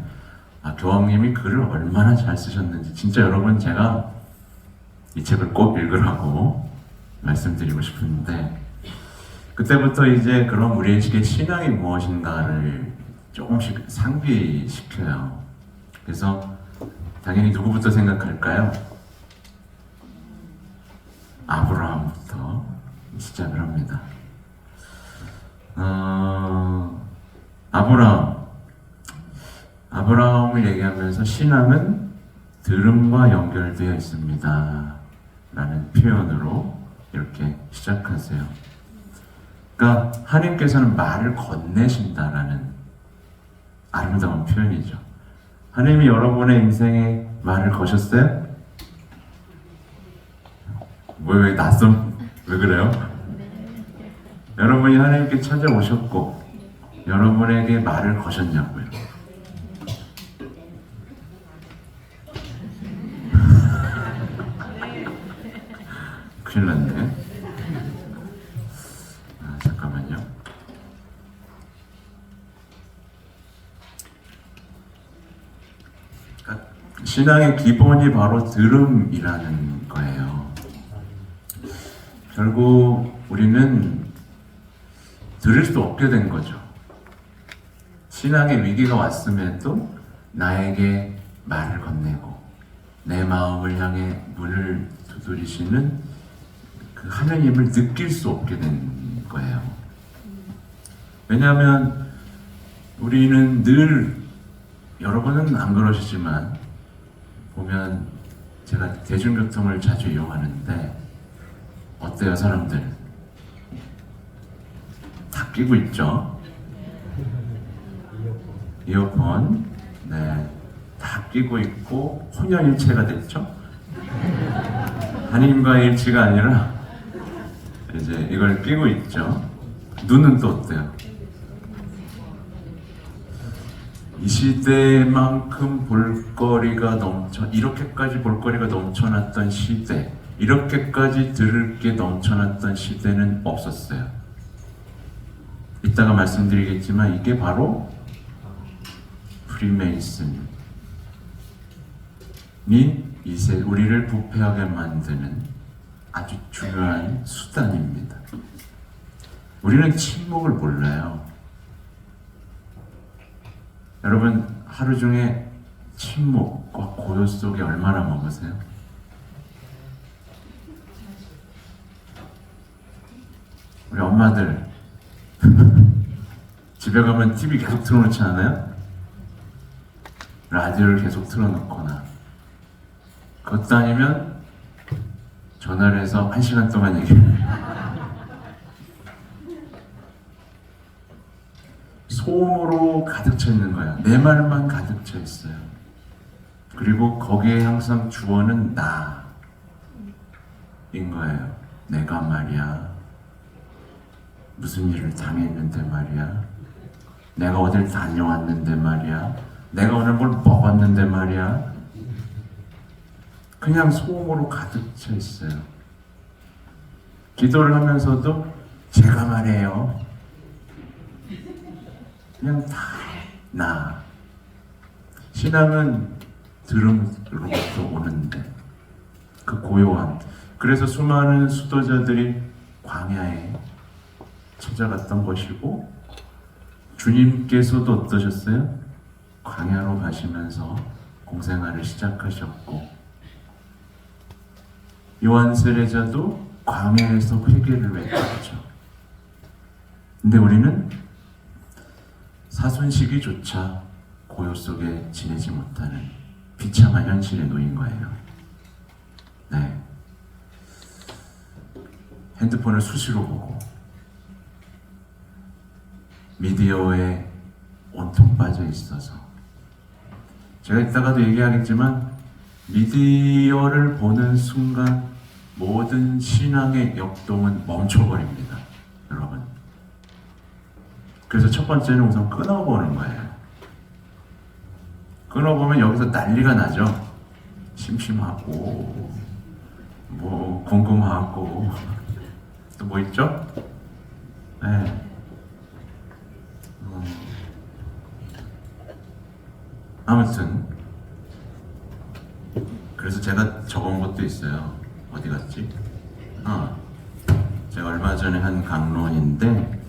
교황님이 글을 얼마나 잘 쓰셨는지 진짜 여러분 제가 이 책을 꼭 읽으라고 말씀드리고 싶은데 그때부터 이제 그럼 우리에게 신앙이 무엇인가를 조금씩 상기시켜요. 그래서 당연히 누구부터 생각할까요? 아브라함부터 시작을 합니다. 아브라함을 얘기하면서 신앙은 들음과 연결되어 있습니다 라는 표현으로 이렇게 시작하세요. 그러니까 하나님께서는 말을 건네신다라는 아름다운 표현이죠. 하나님이 여러분의 인생에 말을 거셨어요? 왜 그래요? 여러분이 하나님께 찾아오셨고 여러분에게 말을 거셨냐고요? 큰일 났네. 잠깐만요. 신앙의 기본이 바로 들음이라는 거예요. 결국 우리는 들을 수 없게 된 거죠. 신앙의 위기가 왔음에도 나에게 말을 건네고 내 마음을 향해 문을 두드리시는 그 하나님을 느낄 수 없게 된 거예요. 왜냐하면 우리는 늘, 여러분은 안 그러시지만 보면 제가 대중교통을 자주 이용하는데 어때요, 사람들? 다 끼고 있죠? 이어폰, 네, 다 끼고 있고 혼연일체가 됐죠? 담임과의 일치가 아니라 이제 이걸 끼고 있죠. 눈은 또 어때요? 이 시대만큼 볼거리가 이렇게까지 볼거리가 넘쳐났던 시대, 이렇게까지 들을 게 넘쳐났던 시대는 없었어요. 이따가 말씀드리겠지만 이게 바로 프리메이슨이 우리를 부패하게 만드는 아주 중요한 수단입니다. 우리는 침묵을 몰라요. 여러분 하루 중에 침묵과 고요 속에 얼마나 머무세요? 우리 엄마들 집에 가면 TV 계속 틀어놓지 않아요? 라디오를 계속 틀어놓거나 그것도 아니면 전화를 해서 1시간 동안 얘기를 해요. 소음으로 가득 차 있는 거야. 내 말만 가득 차 있어요. 그리고 거기에 항상 주어는 나인 거예요. 내가 말이야 무슨 일을 당했는데 말이야, 내가 어딜 다녀왔는데 말이야, 내가 오늘 뭘 먹었는데 말이야. 그냥 소음으로 가득 차 있어요. 기도를 하면서도 제가 말해요. 그냥 다 나. 신앙은 들음으로부터 오는데 그 고요함. 그래서 수많은 수도자들이 광야에 찾아갔던 것이고, 주님께서도 어떠셨어요? 광야로 가시면서 공생활을 시작하셨고, 요한 세례자도 광야에서 회개를 외쳤죠. 근데 우리는 사순시기조차 고요 속에 지내지 못하는 비참한 현실에 놓인 거예요. 네. 핸드폰을 수시로 보고 미디어에 온통 빠져 있어서, 제가 이따가도 얘기하겠지만 미디어를 보는 순간 모든 신앙의 역동은 멈춰버립니다, 여러분. 그래서 첫 번째는 우선 끊어보는 거예요. 끊어보면 여기서 난리가 나죠. 심심하고 뭐 궁금하고 또 뭐 있죠? 네. 아무튼 그래서 제가 적은 것도 있어요. 어디 갔지? 제가 얼마 전에 한 강론인데,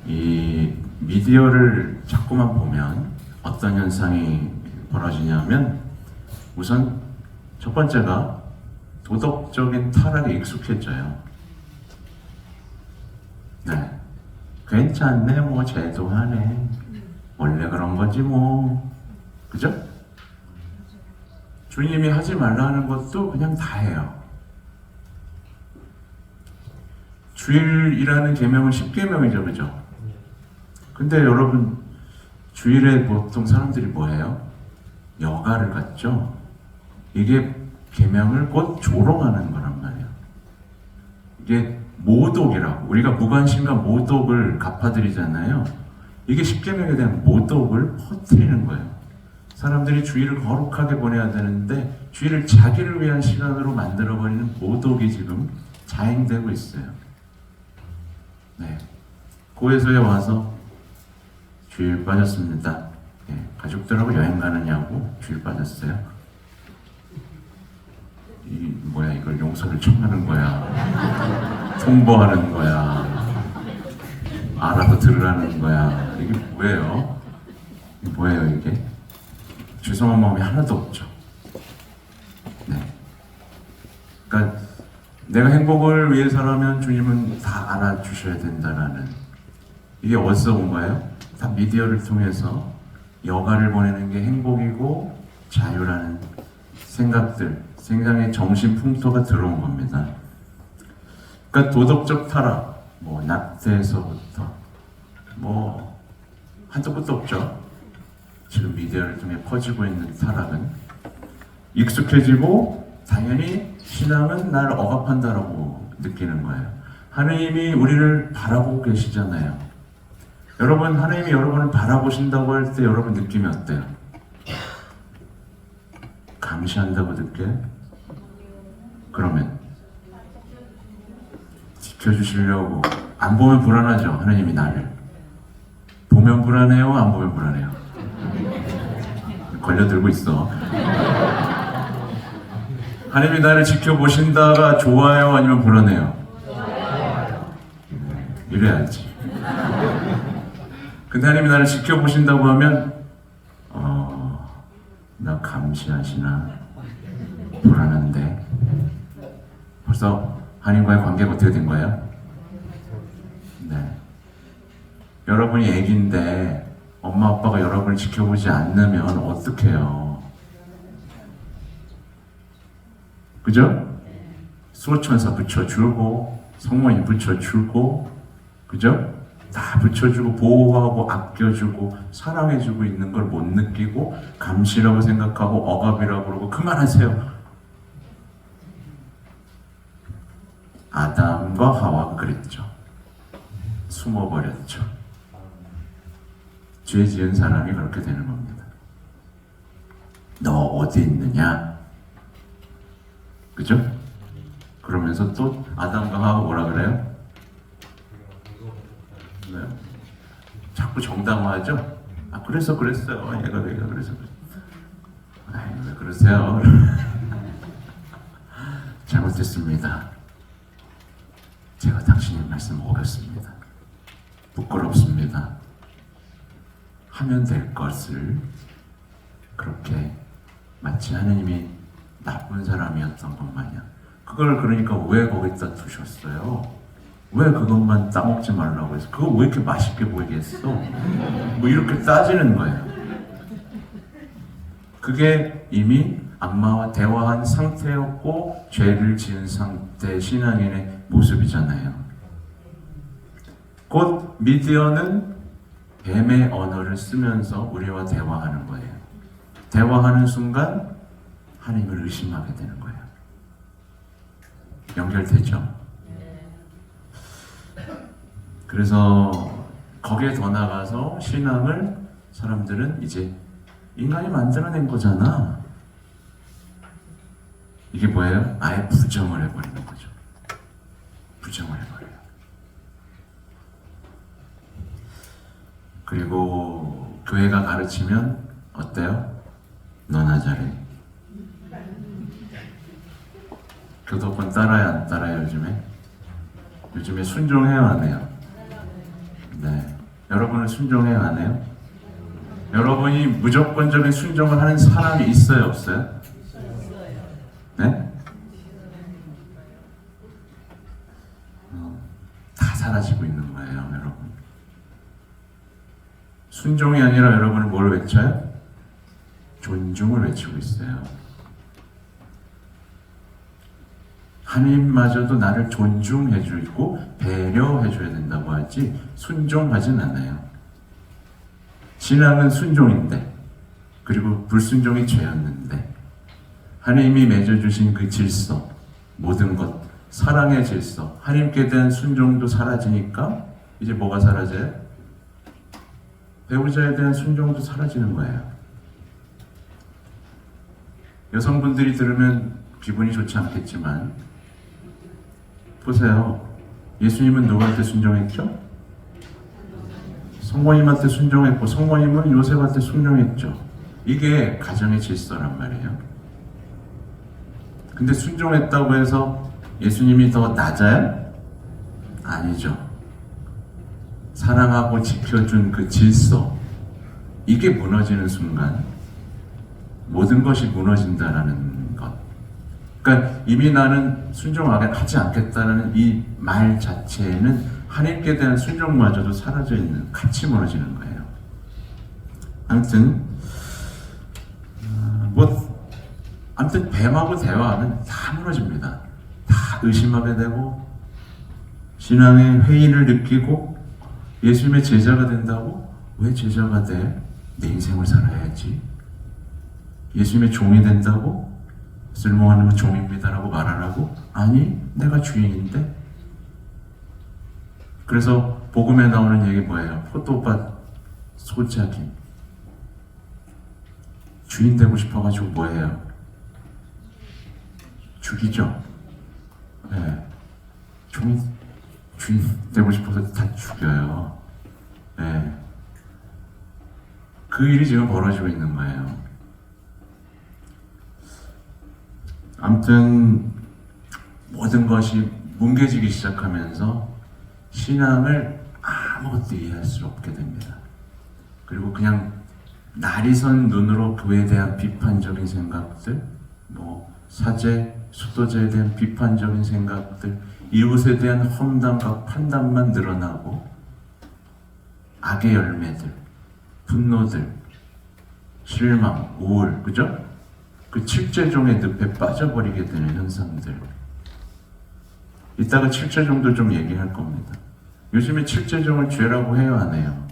이 미디어를 자꾸만 보면 어떤 현상이 벌어지냐면, 우선 첫 번째가 도덕적인 타락에 익숙해져요. 네, 괜찮네, 뭐 쟤도 하네, 원래 그런 거지 뭐, 그죠? 주님이 하지 말라는 것도 그냥 다 해요. 주일이라는 계명은 10계명이죠, 그죠? 근데 여러분, 주일에 보통 사람들이 뭐 해요? 여가를 갖죠? 이게 계명을 곧 조롱하는 거란 말이에요. 이게 모독이라고, 우리가 무관심과 모독을 갚아드리잖아요. 이게 10계명에 대한 모독을 퍼뜨리는 거예요. 사람들이 주일을 거룩하게 보내야 되는데 주일을 자기를 위한 시간으로 만들어버리는 모독이 지금 자행되고 있어요. 네, 고에서에 와서 주일 빠졌습니다. 네, 가족들하고 여행 가느냐고 주일 빠졌어요. 이걸 용서를 청하는 거야, 통보하는 거야, 알아서 들으라는 거야. 이게 뭐예요? 뭐예요 이게? 죄송한 마음이 하나도 없죠. 네. 그러니까 내가 행복을 위해서라면 주님은 다 알아주셔야 된다라는, 이게 어디서 온 거예요? 다 미디어를 통해서 여가를 보내는 게 행복이고 자유라는 생각들, 굉장히 정신 풍토가 들어온 겁니다. 그러니까 도덕적 타락, 뭐 낙태에서부터 뭐 한도 끝도 없죠. 지금 미디어를 통해 퍼지고 있는 타락은 익숙해지고 당연히 신앙은 날 억압한다라고 느끼는 거예요. 하나님이 우리를 바라보고 계시잖아요. 여러분, 하나님이 여러분을 바라보신다고 할 때 여러분 느낌이 어때요? 감시한다고 느껴요? 그러면 지켜주시려고 안 보면 불안하죠. 하나님이 나를 보면 불안해요? 안 보면 불안해요? 걸려들고 있어. 하나님이 나를 지켜보신다가 좋아요? 아니면 불안해요? 이래야지. 근데 하나님이 나를 지켜보신다고 하면 나 감시하시나 불안한데. 벌써 하나님과의 관계가 어떻게 된 거예요? 네. 여러분이 애기인데 엄마 아빠가 여러분을 지켜보지 않으면 어떡해요? 그죠? 수호천사 붙여주고 성모님 붙여주고, 그죠? 다 붙여주고 보호하고 아껴주고 사랑해주고 있는 걸 못 느끼고 감시라고 생각하고 억압이라고 그러고 그만하세요. 아담과 하와가 그랬죠. 숨어버렸죠. 죄 지은 사람이 그렇게 되는 겁니다. 너 어디 있느냐? 그죠? 그러면서 또 아담과 하와가 뭐라 그래요? 네. 자꾸 정당화하죠? 아, 그래서 그랬어요. 얘가 그래서 그랬어요. 아이, 왜 그러세요? 잘못했습니다. 제가 당신의 말씀 어겼습니다. 부끄럽습니다. 하면 될 것을 그렇게 마치 하나님이 나쁜 사람이었던 것 마냥, 그걸 그러니까 왜 거기다 두셨어요? 왜 그것만 따먹지 말라고 해서 그거 왜 이렇게 맛있게 보이게 했어? 뭐 이렇게 따지는 거예요. 그게 이미 악마와 대화한 상태였고 죄를 지은 상태 신앙인의 모습이잖아요. 곧 미디어는 뱀의 언어를 쓰면서 우리와 대화하는 거예요. 대화하는 순간 하나님을 의심하게 되는 거예요. 연결되죠? 그래서 거기에 더 나가서 신앙을 사람들은 이제 인간이 만들어낸 거잖아. 이게 뭐예요? 아예 부정을 해버리는 거죠. 부정을 해버려요. 그리고 교회가 가르치면 어때요? 너나 잘해. 교도권 따라요, 안 따라요, 요즘에? 요즘에 순종해요, 안 해요? 네. 여러분은 순종해요, 안 해요? 여러분이 무조건적인 순종을 하는 사람이 있어요, 없어요? 네? 다 사라지고 있는 거예요, 여러분. 순종이 아니라 여러분은 뭘 외쳐요? 존중을 외치고 있어요. 하나님마저도 나를 존중해주고 배려해줘야 된다고 하지 순종하진 않아요. 신앙은 순종인데, 그리고 불순종이 죄였는데, 하나님이 맺어주신 그 질서, 모든 것, 사랑의 질서, 하나님께 대한 순종도 사라지니까 이제 뭐가 사라져요? 배우자에 대한 순종도 사라지는 거예요. 여성분들이 들으면 기분이 좋지 않겠지만 보세요. 예수님은 누구한테 순종했죠? 성모님한테 순종했고 성모님은 요셉한테 순종했죠. 이게 가정의 질서란 말이에요. 근데 순종했다고 해서 예수님이 더 낮아요? 아니죠. 사랑하고 지켜준 그 질서, 이게 무너지는 순간 모든 것이 무너진다라는 것. 그러니까 이미 나는 순종하게 하지 않겠다는 이 말 자체에는 하나님께 대한 순종마저도 사라져 있는, 같이 무너지는 거예요. 아무튼 아무튼 뱀하고 대화하면 다 무너집니다. 다 의심하게 되고 신앙의 회의를 느끼고 예수님의 제자가 된다고? 왜 제자가 돼? 내 인생을 살아야지. 예수님의 종이 된다고? 쓸모없는 종입니다라고 말하라고? 아니, 내가 주인인데. 그래서 복음에 나오는 얘기 뭐예요? 포도밭 소작임. 주인 되고 싶어가지고 뭐예요? 죽이죠. 네. 주인 되고 싶어서 다 죽여요. 네. 그 일이 지금 벌어지고 있는 거예요. 아무튼 모든 것이 뭉개지기 시작하면서 신앙을 아무것도 이해할 수 없게 됩니다. 그리고 그냥 날이 선 눈으로 교회에 대한 비판적인 생각들, 뭐 사제, 수도자에 대한 비판적인 생각들, 이웃에 대한 험담과 판단만 늘어나고 악의 열매들, 분노들, 실망, 우울, 그죠? 그 칠제종의 늪에 빠져버리게 되는 현상들. 이따가 칠제종도 좀 얘기할 겁니다. 요즘에 칠제종을 죄라고 해요, 안 해요?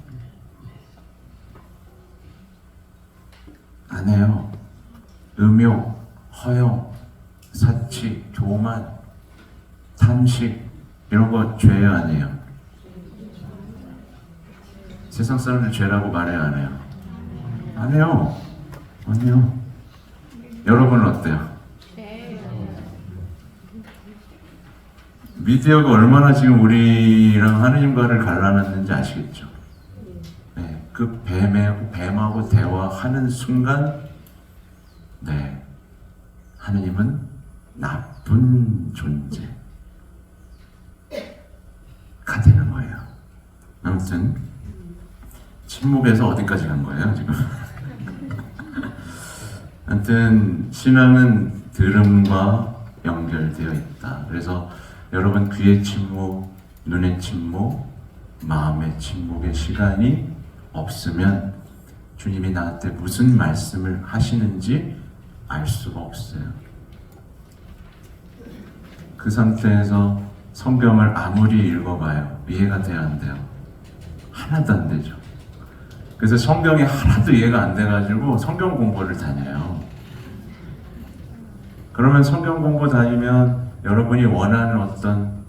안 해요. 음욕, 허영, 사치, 교만, 탐식 이런 거 죄예요, 안 해요? 세상 사람들 죄라고 말해요, 안 해요? 안 해요. 안 해요. 여러분은 어때요? 미디어가 얼마나 지금 우리랑 하느님과를 갈라놨는지 아시겠죠? 네, 그 뱀하고 대화하는 순간, 네, 하느님은 나쁜 존재가 되는 거예요. 아무튼 침묵에서 어디까지 간 거예요, 지금? 아무튼 신앙은 들음과 연결되어 있다. 그래서 여러분 귀의 침묵, 눈의 침묵, 마음의 침묵의 시간이 없으면 주님이 나한테 무슨 말씀을 하시는지 알 수가 없어요. 그 상태에서 성경을 아무리 읽어봐요. 이해가 돼야 안 돼요? 하나도 안 되죠. 그래서 성경이 하나도 이해가 안 돼가지고 성경 공부를 다녀요. 그러면 성경 공부 다니면 여러분이 원하는 어떤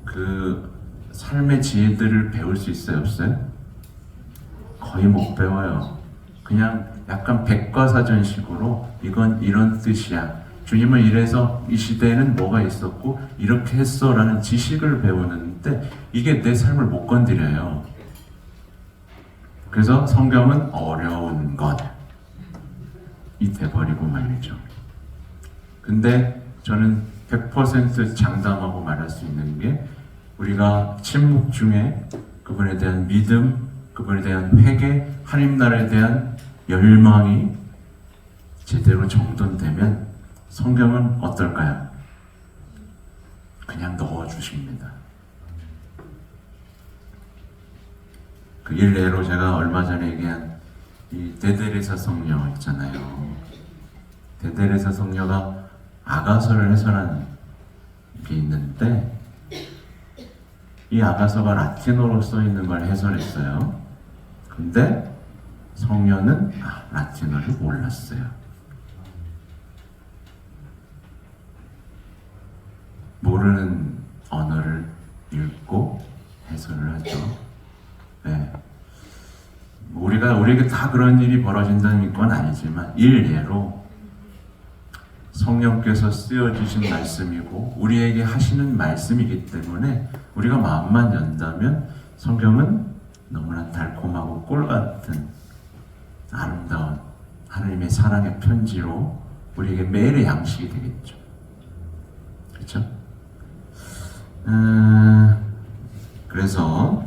그 삶의 지혜들을 배울 수 있어요, 없어요? 거의 못 배워요. 그냥 약간 백과사전식으로 이건 이런 뜻이야. 주님은 이래서 이 시대에는 뭐가 있었고 이렇게 했어 라는 지식을 배우는데 이게 내 삶을 못 건드려요. 그래서 성경은 어려운 것이 돼버리고 말이죠. 근데 저는 100% 장담하고 말할 수 있는 게 우리가 침묵 중에 그분에 대한 믿음, 그분에 대한 회개, 하나님 나라에 대한 열망이 제대로 정돈되면 성경은 어떨까요? 그냥 넣어주십니다. 그 일례로 제가 얼마 전에 얘기한 이 데데레사 성녀 있잖아요. 데데레사 성녀가 아가서를 해설한 게 있는데 이 아가서가 라틴어로 써 있는 걸 해설했어요. 근데 성녀는 라틴어를 몰랐어요. 모르는 언어를 읽고 해설을 하죠. 네. 우리에게 다 그런 일이 벌어진다는 건 아니지만 일례로 성령께서 쓰여주신 말씀이고 우리에게 하시는 말씀이기 때문에 우리가 마음만 연다면 성경은 너무나 달콤하고 꿀같은 아름다운 하나님의 사랑의 편지로 우리에게 매일의 양식이 되겠죠. 그렇죠? 그래서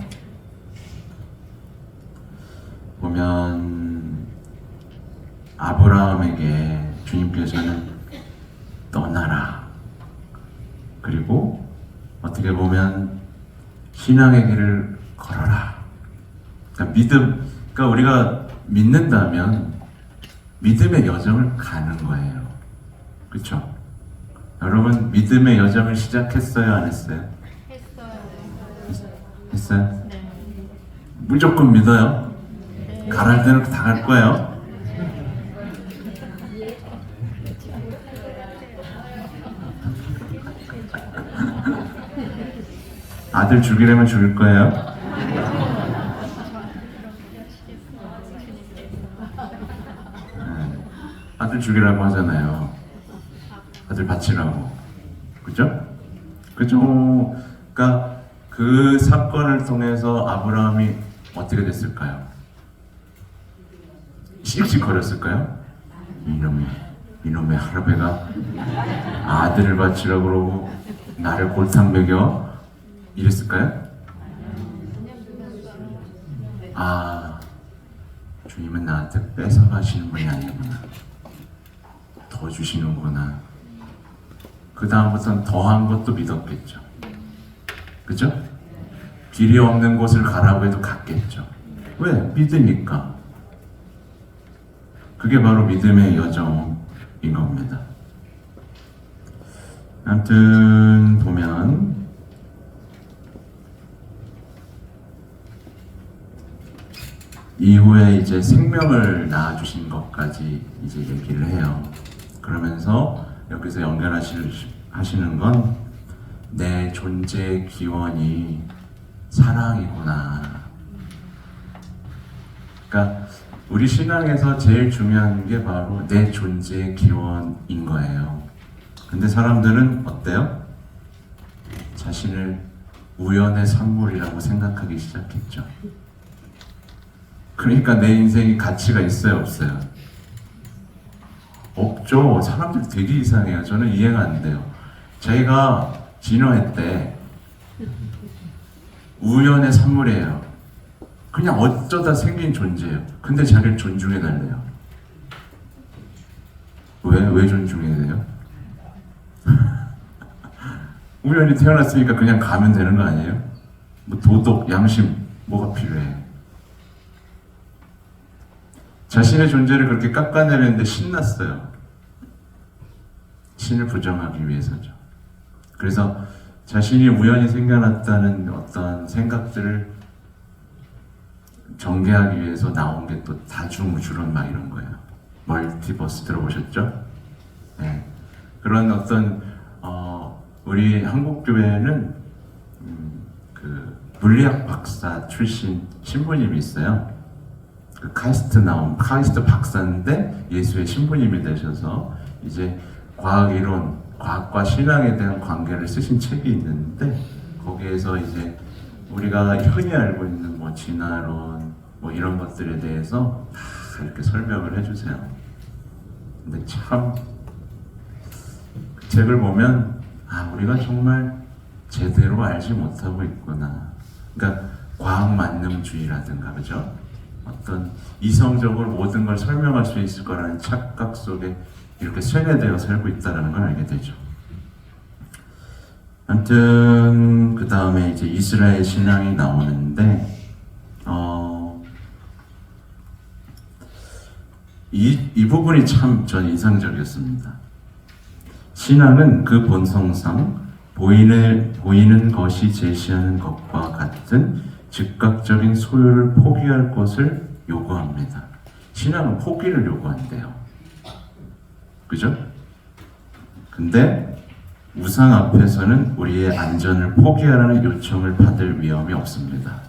보면 아브라함에게 주님께서는 떠나라. 그리고 어떻게 보면 신앙의 길을 걸어라. 그러니까 믿음, 그러니까 우리가 믿는다면 믿음의 여정을 가는 거예요. 그렇죠? 여러분 믿음의 여정을 시작했어요, 안 했어요? 했어요? 네. 무조건 믿어요? 네. 가랄 때는 다 갈 거예요? 아들 죽이려면 죽일 거예요? 네. 아들 죽이라고 하잖아요. 아들 바치라고. 그죠? 그죠? 그러니까 그 사건을 통해서 아브라함이 어떻게 됐을까요? 씩씩거렸을까요? 이놈의 할아버지가 아들을 바치라고 그러고 나를 골탕 먹여? 이랬을까요? 아, 주님은 나한테 뺏어가시는 분이 아니구나. 더 주시는구나. 그 다음부터는 더한 것도 믿었겠죠. 그죠? 길이 없는 곳을 가라고 해도 갔겠죠. 왜? 믿으니까. 그게 바로 믿음의 여정인 겁니다. 아무튼 보면 이후에 이제 생명을 낳아주신 것까지 이제 얘기를 해요. 그러면서 여기서 연결하시는 건 내 존재의 기원이 사랑이구나. 그러니까 우리 신앙에서 제일 중요한 게 바로 내 존재의 기원인 거예요. 근데 사람들은 어때요? 자신을 우연의 산물이라고 생각하기 시작했죠. 그러니까 내 인생이 가치가 있어요, 없어요? 없죠. 사람들 되게 이상해요. 저는 이해가 안 돼요. 자기가 진화할 때 우연의 산물이에요. 그냥 어쩌다 생긴 존재예요. 근데 자기를 존중해달래요. 왜 존중해야 돼요? 우연히 태어났으니까 그냥 가면 되는 거 아니에요? 뭐 도덕, 양심, 뭐가 필요해? 자신의 존재를 그렇게 깎아내리는데 신났어요. 신을 부정하기 위해서죠. 그래서 자신이 우연히 생겨났다는 어떤 생각들을 전개하기 위해서 나온 게 또 다중우주론 막 이런 거예요. 멀티버스 들어보셨죠? 네. 그런 어떤 우리 한국교회는 그 물리학 박사 출신 신부님이 있어요. 그 카이스트 박사인데 예수의 신부님이 되셔서 이제 과학이론, 과학과 신앙에 대한 관계를 쓰신 책이 있는데 거기에서 이제 우리가 흔히 알고 있는 뭐 진화론 뭐 이런 것들에 대해서 다 이렇게 설명을 해주세요. 근데 참 그 책을 보면 우리가 정말 제대로 알지 못하고 있구나. 그러니까 과학 만능주의라든가 그죠? 어떤 이성적으로 모든 걸 설명할 수 있을 거라는 착각 속에 이렇게 쇠뇌되어 살고 있다는 걸 알게 되죠. 아무튼 그 다음에 이제 이스라엘 신앙이 나오는데 이 부분이 참 전 인상적이었습니다. 신앙은 그 본성상 보이는 것이 제시하는 것과 같은 즉각적인 소유를 포기할 것을 요구합니다. 신앙은 포기를 요구한대요. 그죠? 근데 우상 앞에서는 우리의 안전을 포기하라는 요청을 받을 위험이 없습니다.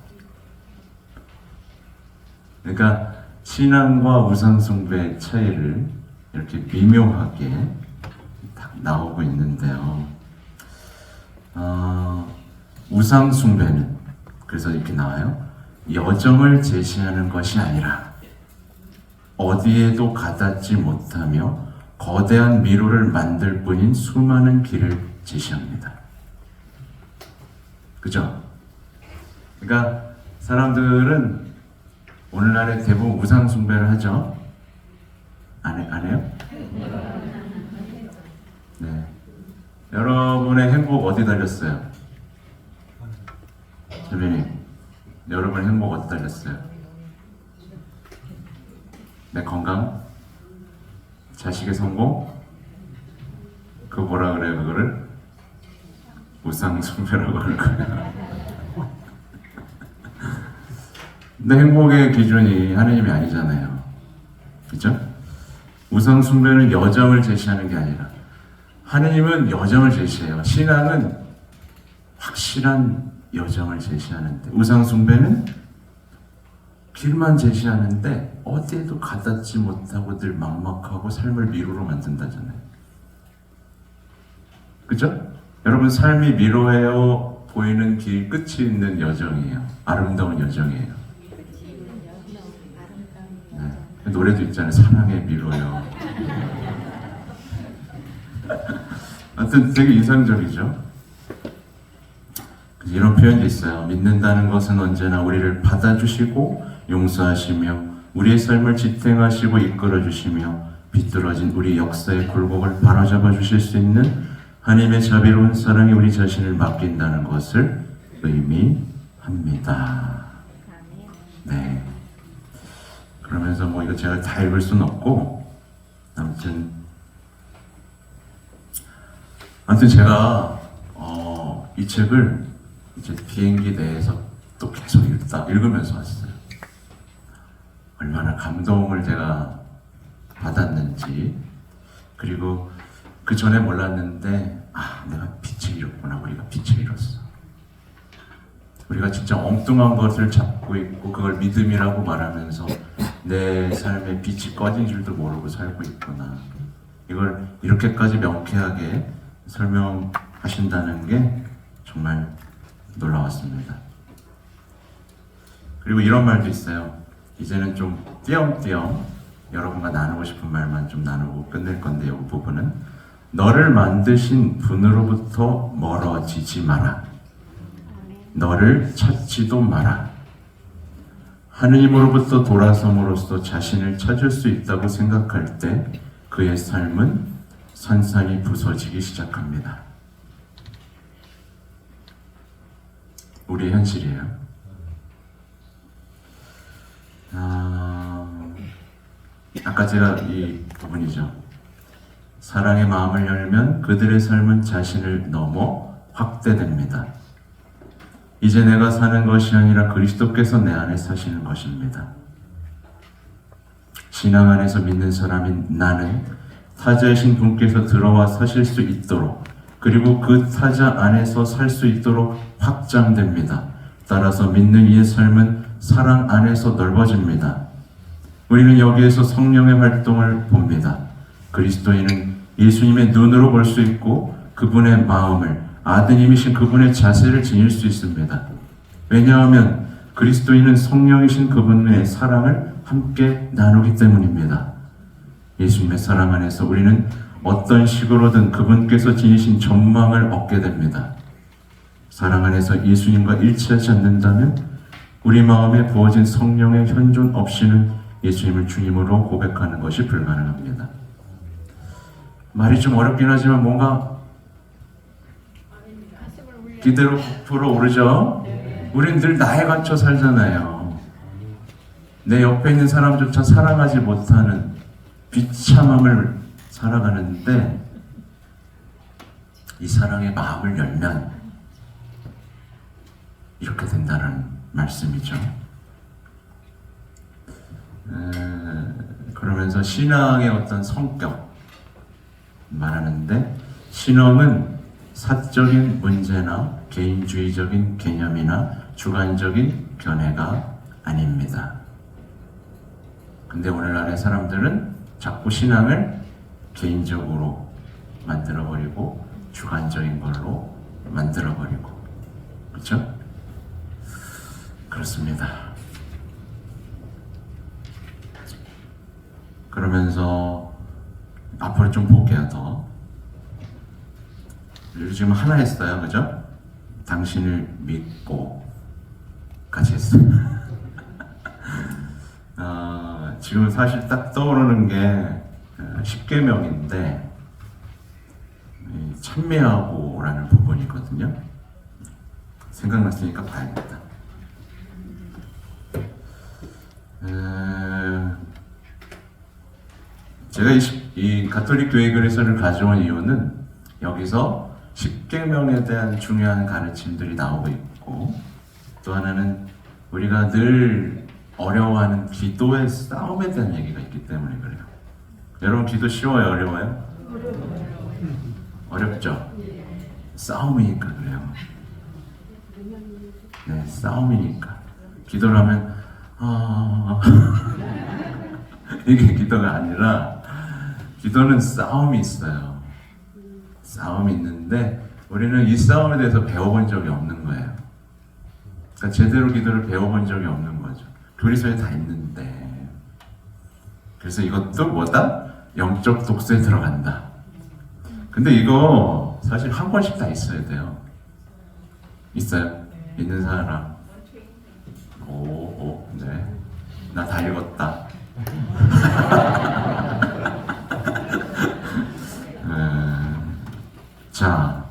그러니까 신앙과 우상 숭배의 차이를 이렇게 미묘하게 딱 나오고 있는데요. 우상 숭배는 그래서 이렇게 나와요. 여정을 제시하는 것이 아니라 어디에도 가닿지 못하며 거대한 미로를 만들 뿐인 수많은 길을 제시합니다. 그죠? 그러니까 사람들은 오늘날에 대부분 우상 숭배를 하죠? 안 해요? 네. 여러분의 행복 어디 달렸어요? 재민이, 여러분의 행복 어디 달렸어요? 내 건강? 자식의 성공? 그 뭐라 그래요 그거를? 우상 숭배라고 할 거예요. 근데 행복의 기준이 하느님이 아니잖아요. 그렇죠? 우상 숭배는 여정을 제시하는 게 아니라 하느님은 여정을 제시해요. 신앙은 확실한 여정을 제시하는데, 우상 숭배는 길만 제시하는데 어디에도 가닿지 못하고 늘 막막하고 삶을 미로로 만든다잖아요. 그죠? 여러분, 삶이 미로예요, 보이는 길 끝이 있는 여정이에요. 아름다운 여정이에요. 네. 노래도 있잖아요. 사랑의 미로요. 하여튼 되게 인상적이죠. 이런 표현이 있어요. 믿는다는 것은 언제나 우리를 받아주시고 용서하시며 우리의 삶을 지탱하시고 이끌어주시며 비뚤어진 우리 역사의 굴곡을 바로잡아 주실 수 있는 하나님의 자비로운 사랑이 우리 자신을 맡긴다는 것을 의미합니다. 네. 그러면서 뭐 이거 제가 다 읽을 수는 없고, 아무튼 제가 이 책을 이제 비행기 내에서 또 계속 읽으면서 왔어요. 얼마나 감동을 제가 받았는지, 그리고 그 전에 몰랐는데 내가 빛을 잃었구나. 우리가 빛을 잃었어. 우리가 진짜 엉뚱한 것을 잡고 있고 그걸 믿음이라고 말하면서 내 삶의 빛이 꺼진 줄도 모르고 살고 있구나. 이걸 이렇게까지 명쾌하게 설명하신다는 게 정말 놀라웠습니다. 그리고 이런 말도 있어요. 이제는 좀 띄엄띄엄 여러분과 나누고 싶은 말만 좀 나누고 끝낼 건데, 이 부분은 너를 만드신 분으로부터 멀어지지 마라. 너를 찾지도 마라. 하느님으로부터 돌아섬으로써 자신을 찾을 수 있다고 생각할 때 그의 삶은 산산이 부서지기 시작합니다. 우리의 현실이에요. 아까 제가 이 부분이죠. 사랑의 마음을 열면 그들의 삶은 자신을 넘어 확대됩니다. 이제 내가 사는 것이 아니라 그리스도께서 내 안에 사시는 것입니다. 신앙 안에서 믿는 사람인 나는 타자이신 분께서 들어와 사실 수 있도록, 그리고 그 타자 안에서 살 수 있도록 확장됩니다. 따라서 믿는 이의 삶은 사랑 안에서 넓어집니다. 우리는 여기에서 성령의 활동을 봅니다. 그리스도인은 예수님의 눈으로 볼 수 있고 그분의 마음을, 아드님이신 그분의 자세를 지닐 수 있습니다. 왜냐하면 그리스도인은 성령이신 그분의 사랑을 함께 나누기 때문입니다. 예수님의 사랑 안에서 우리는 어떤 식으로든 그분께서 지니신 전망을 얻게 됩니다. 사랑 안에서 예수님과 일치하지 않는다면 우리 마음에 부어진 성령의 현존 없이는 예수님을 주님으로 고백하는 것이 불가능합니다. 말이 좀 어렵긴 하지만 뭔가 기대로 불어오르죠? 우린 늘 나에 갇혀 살잖아요. 내 옆에 있는 사람조차 사랑하지 못하는 비참함을 살아가는데, 이 사랑의 마음을 열면 이렇게 된다는 말씀이죠. 그러면서 신앙의 어떤 성격 말하는데, 신앙은 사적인 문제나 개인주의적인 개념이나 주관적인 견해가 아닙니다. 근데 오늘날의 사람들은 자꾸 신앙을 개인적으로 만들어버리고 주관적인 걸로 만들어버리고, 그렇죠? 그렇습니다. 그러면서 앞으로 좀 볼게요. 더 지금 하나 했어요, 그죠? 당신을 믿고 같이 했어요. 지금 사실 딱 떠오르는 게 십계명인데 찬미하고라는 부분이거든요. 생각났으니까 봐야겠다. 제가 이 가톨릭 교회교리서를 가져온 이유는 여기서 십계명에 대한 중요한 가르침들이 나오고 있고, 또 하나는 우리가 늘 어려워하는 기도의 싸움에 대한 얘기가 있기 때문에 그래요. 여러분, 기도 쉬워요? 어려워요? 어렵죠? 싸움이니까 그래요. 네, 싸움이니까. 기도를 하면 이게 기도가 아니라 기도는 싸움이 있어요. 싸움이 있는데 우리는 이 싸움에 대해서 배워본 적이 없는 거예요. 그러니까 제대로 기도를 배워본 적이 없는 거죠. 교리서에 다 있는데. 그래서 이것도 뭐다? 영적 독서에 들어간다. 근데 이거 사실 한 권씩 다 있어야 돼요. 있어요? 있는 사람? 네. 나 다 읽었다. 자,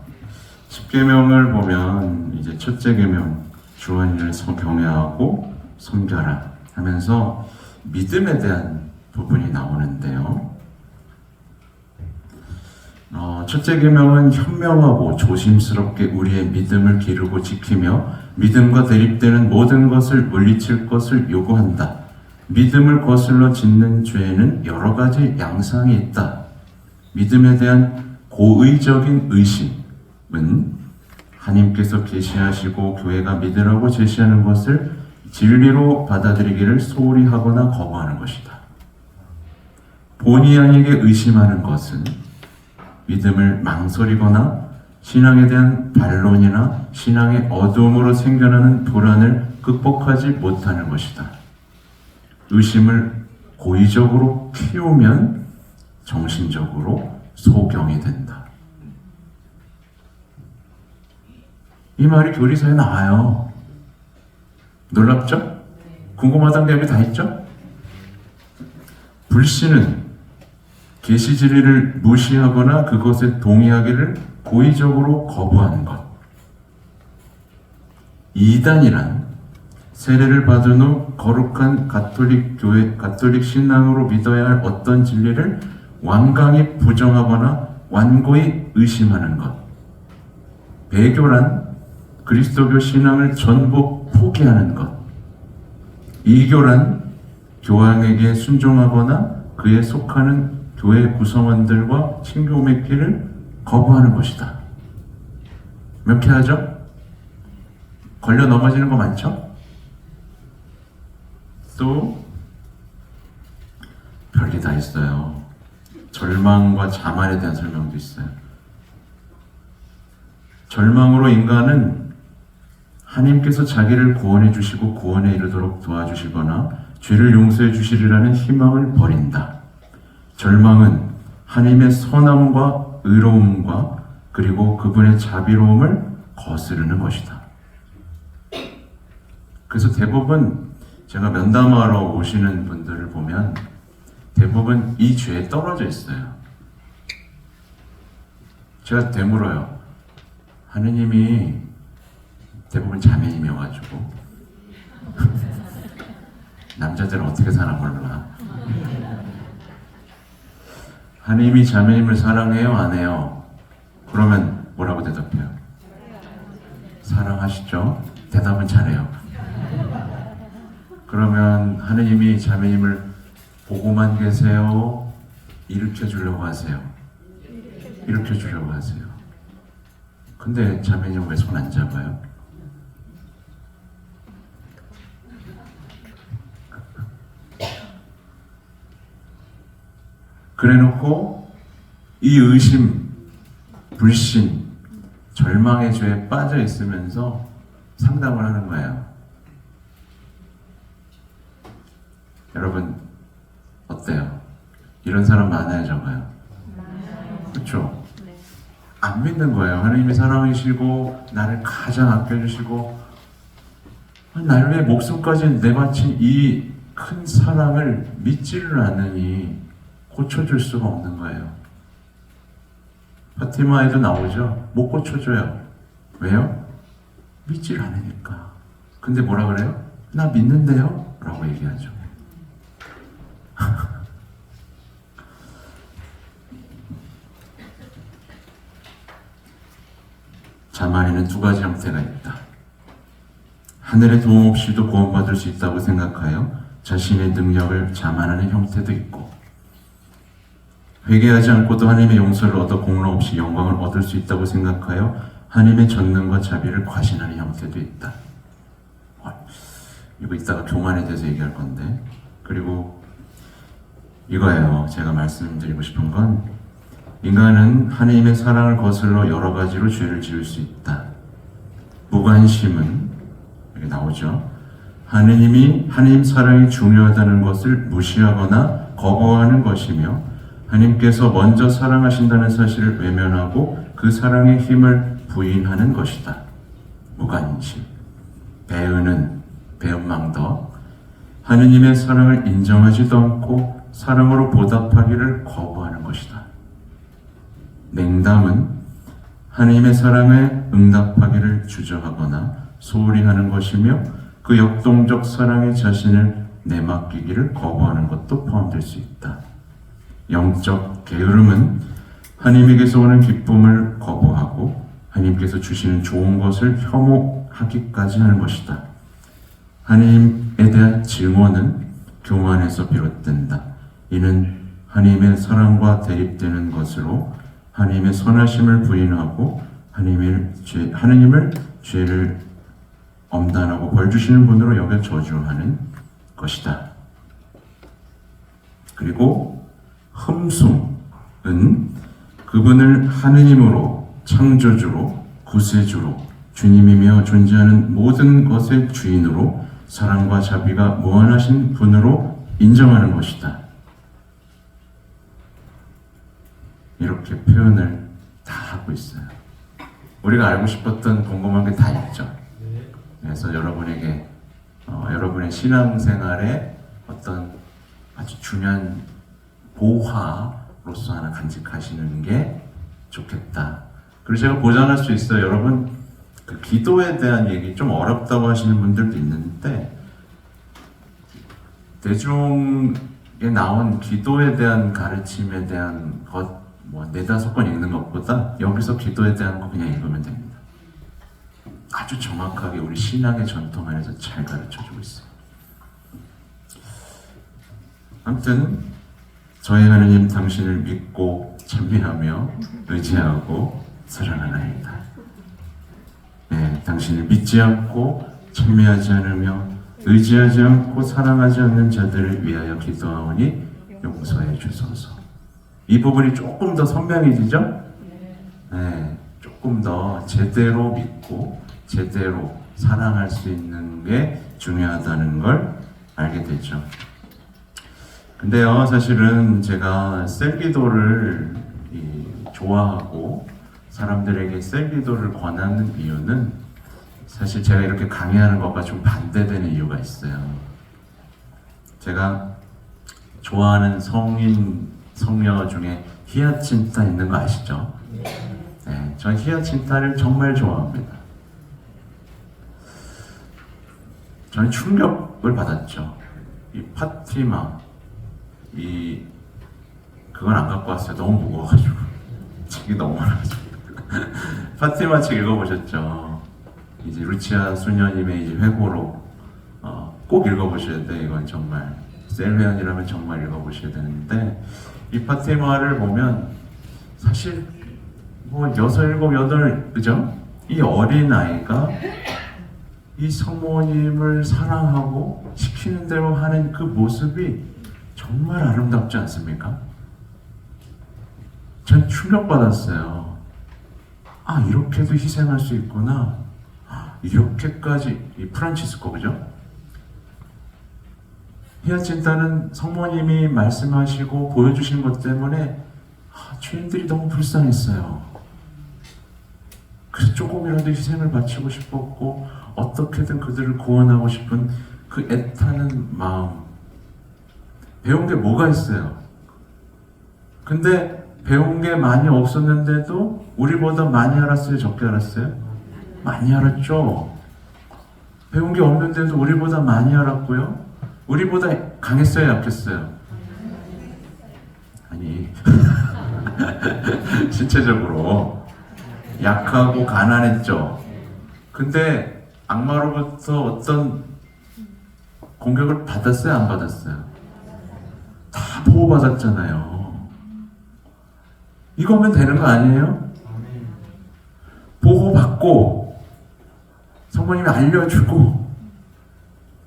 10계명을 보면 이제 첫째 계명 주원이를 경외하고 섬겨라 하면서 믿음에 대한 부분이 나오는데요. 첫째 계명은 현명하고 조심스럽게 우리의 믿음을 기르고 지키며 믿음과 대립되는 모든 것을 물리칠 것을 요구한다. 믿음을 거슬러 짓는 죄에는 여러 가지 양상이 있다. 믿음에 대한 고의적인 의심은 하나님께서 계시하시고 교회가 믿으라고 제시하는 것을 진리로 받아들이기를 소홀히 하거나 거부하는 것이다. 본의 아니게 의심하는 것은 믿음을 망설이거나 신앙에 대한 반론이나 신앙의 어두움으로 생겨나는 불안을 극복하지 못하는 것이다. 의심을 고의적으로 키우면 정신적으로 소경이 된다. 이 말이 교리서에 나와요. 놀랍죠? 궁금하던 게 여기 다 있죠? 불신은 계시 진리를 무시하거나 그것에 동의하기를 고의적으로 거부하는 것. 이단이란 세례를 받은 후 거룩한 가톨릭 교회, 가톨릭 신앙으로 믿어야 할 어떤 진리를 완강히 부정하거나 완고히 의심하는 것. 배교란 그리스도교 신앙을 전부 포기하는 것. 이교란 교황에게 순종하거나 그에 속하는 교회 구성원들과 친교 맺기를 거부하는 것이다. 명쾌하죠? 걸려 넘어지는 거 많죠? 또 별게 다 있어요. 절망과 자만에 대한 설명도 있어요. 절망으로 인간은 하나님께서 자기를 구원해 주시고 구원에 이르도록 도와주시거나 죄를 용서해 주시리라는 희망을 버린다. 절망은 하나님의 선함과 의로움과 그리고 그분의 자비로움을 거스르는 것이다. 그래서 대부분 제가 면담하러 오시는 분들을 보면 대부분 이 죄에 떨어져 있어요. 제가 되물어요. 하느님이 대부분 자매님이어가지고 남자들은 어떻게 사나 몰라. 하느님이 자매님을 사랑해요? 안 해요? 그러면 뭐라고 대답해요? 사랑하시죠? 대답은 잘해요. 그러면 하느님이 자매님을 보고만 계세요? 일으켜 주려고 하세요? 일으켜 주려고 하세요. 근데 자매님 왜 손 안 잡아요? 그래놓고 이 의심, 불신, 절망의 죄에 빠져 있으면서 상담을 하는 거예요. 여러분 어때요? 이런 사람 많아요, 적어요? 그렇죠? 안 믿는 거예요. 하나님이 사랑하시고 나를 가장 아껴주시고 나를 위해 목숨까지 내바친 이 큰 사랑을 믿지를 않으니 고쳐줄 수가 없는 거예요. 파티마에도 나오죠? 못 고쳐줘요. 왜요? 믿지를 않으니까. 근데 뭐라 그래요? 나 믿는데요? 라고 얘기하죠. 자만에는 두 가지 형태가 있다. 하늘의 도움 없이도 구원받을 수 있다고 생각하여 자신의 능력을 자만하는 형태도 있고, 회개하지 않고도 하나님의 용서를 얻어 공로 없이 영광을 얻을 수 있다고 생각하여 하나님의 전능과 자비를 과신하는 형태도 있다. 이거 이따가 교만에 대해서 얘기할 건데, 그리고 이거예요. 제가 말씀드리고 싶은 건, 인간은 하나님의 사랑을 거슬러 여러 가지로 죄를 지을 수 있다. 무관심은 이렇게 나오죠. 하나님 사랑이 중요하다는 것을 무시하거나 거부하는 것이며, 하나님께서 먼저 사랑하신다는 사실을 외면하고 그 사랑의 힘을 부인하는 것이다. 무관심. 배은망덕. 하느님의 사랑을 인정하지도 않고 사랑으로 보답하기를 거부하는 것이다. 냉담은 하느님의 사랑에 응답하기를 주저하거나 소홀히 하는 것이며, 그 역동적 사랑에 자신을 내맡기기를 거부하는 것도 포함될 수 있다. 영적 게으름은 하나님에게서 오는 기쁨을 거부하고 하나님께서 주시는 좋은 것을 혐오하기까지 하는 것이다. 하나님에 대한 질문은 교만에서 비롯된다. 이는 하나님의 사랑과 대립되는 것으로 하나님의 선하심을 부인하고 하나님을 죄를 엄단하고 벌 주시는 분으로 여겨 저주하는 것이다. 그리고 흠숭은 그분을 하느님으로, 창조주로, 구세주로, 주님이며 존재하는 모든 것의 주인으로, 사랑과 자비가 무한하신 분으로 인정하는 것이다. 이렇게 표현을 다 하고 있어요. 우리가 알고 싶었던 궁금한 게 다 있죠. 그래서 여러분에게 여러분의 신앙생활에 어떤 아주 중요한 보화로서 하나 간직하시는 게 좋겠다. 그리고 제가 보장할 수 있어요. 여러분, 그 기도에 대한 얘기 좀 어렵다고 하시는 분들도 있는데, 대중에 나온 기도에 대한 가르침에 대한 것, 뭐 4-5권 읽는 것보다 여기서 기도에 대한 거 그냥 읽으면 됩니다. 아주 정확하게 우리 신앙의 전통 안에서 잘 가르쳐주고 있어요. 아무튼 저희 하나님, 당신을 믿고 찬미하며 의지하고 사랑하나이다. 네, 당신을 믿지 않고 찬미하지 않으며 의지하지 않고 사랑하지 않는 자들을 위하여 기도하오니 용서해 주소서. 이 부분이 조금 더 선명해지죠? 네, 조금 더 제대로 믿고 제대로 사랑할 수 있는 게 중요하다는 걸 알게 되죠. 근데요, 사실은 제가 셀기도를 좋아하고 사람들에게 셀기도를 권하는 이유는, 사실 제가 이렇게 강의하는 것과 좀 반대되는 이유가 있어요. 제가 좋아하는 성녀 중에 히아친타 있는 거 아시죠? 네, 전 히아친타를 정말 좋아합니다. 저는 충격을 받았죠. 이 파티마, 그건 안 갖고 왔어요. 너무 무거워가지고. 책이 너무 많아가지고. 파티마 책 읽어보셨죠? 이제 루치아 수녀님의 이제 회고록, 꼭 읽어보셔야 돼. 이건 정말. 셀메언이라면 정말 읽어보셔야 되는데, 이 파티마를 보면, 사실, 6, 7, 8, 그죠? 이 어린아이가 이 성모님을 사랑하고 시키는 대로 하는 그 모습이 정말 아름답지 않습니까? 전 충격받았어요. 아, 이렇게도 희생할 수 있구나. 이렇게까지, 이 프란치스코, 그죠? 히아친타는 성모님이 말씀하시고 보여주신 것 때문에 주인들이 너무 불쌍했어요. 그래서 조금이라도 희생을 바치고 싶었고, 어떻게든 그들을 구원하고 싶은 그 애타는 마음. 배운 게 뭐가 있어요? 근데 배운 게 많이 없었는데도 우리보다 많이 알았어요? 적게 알았어요? 많이 알았죠? 배운 게 없는데도 우리보다 많이 알았고요. 우리보다 강했어요? 약했어요? 아니 신체적으로 약하고 가난했죠. 근데 악마로부터 어떤 공격을 받았어요? 안 받았어요? 다 보호받았잖아요. 이거면 되는 거 아니에요? 보호받고 받고 성모님이 알려주고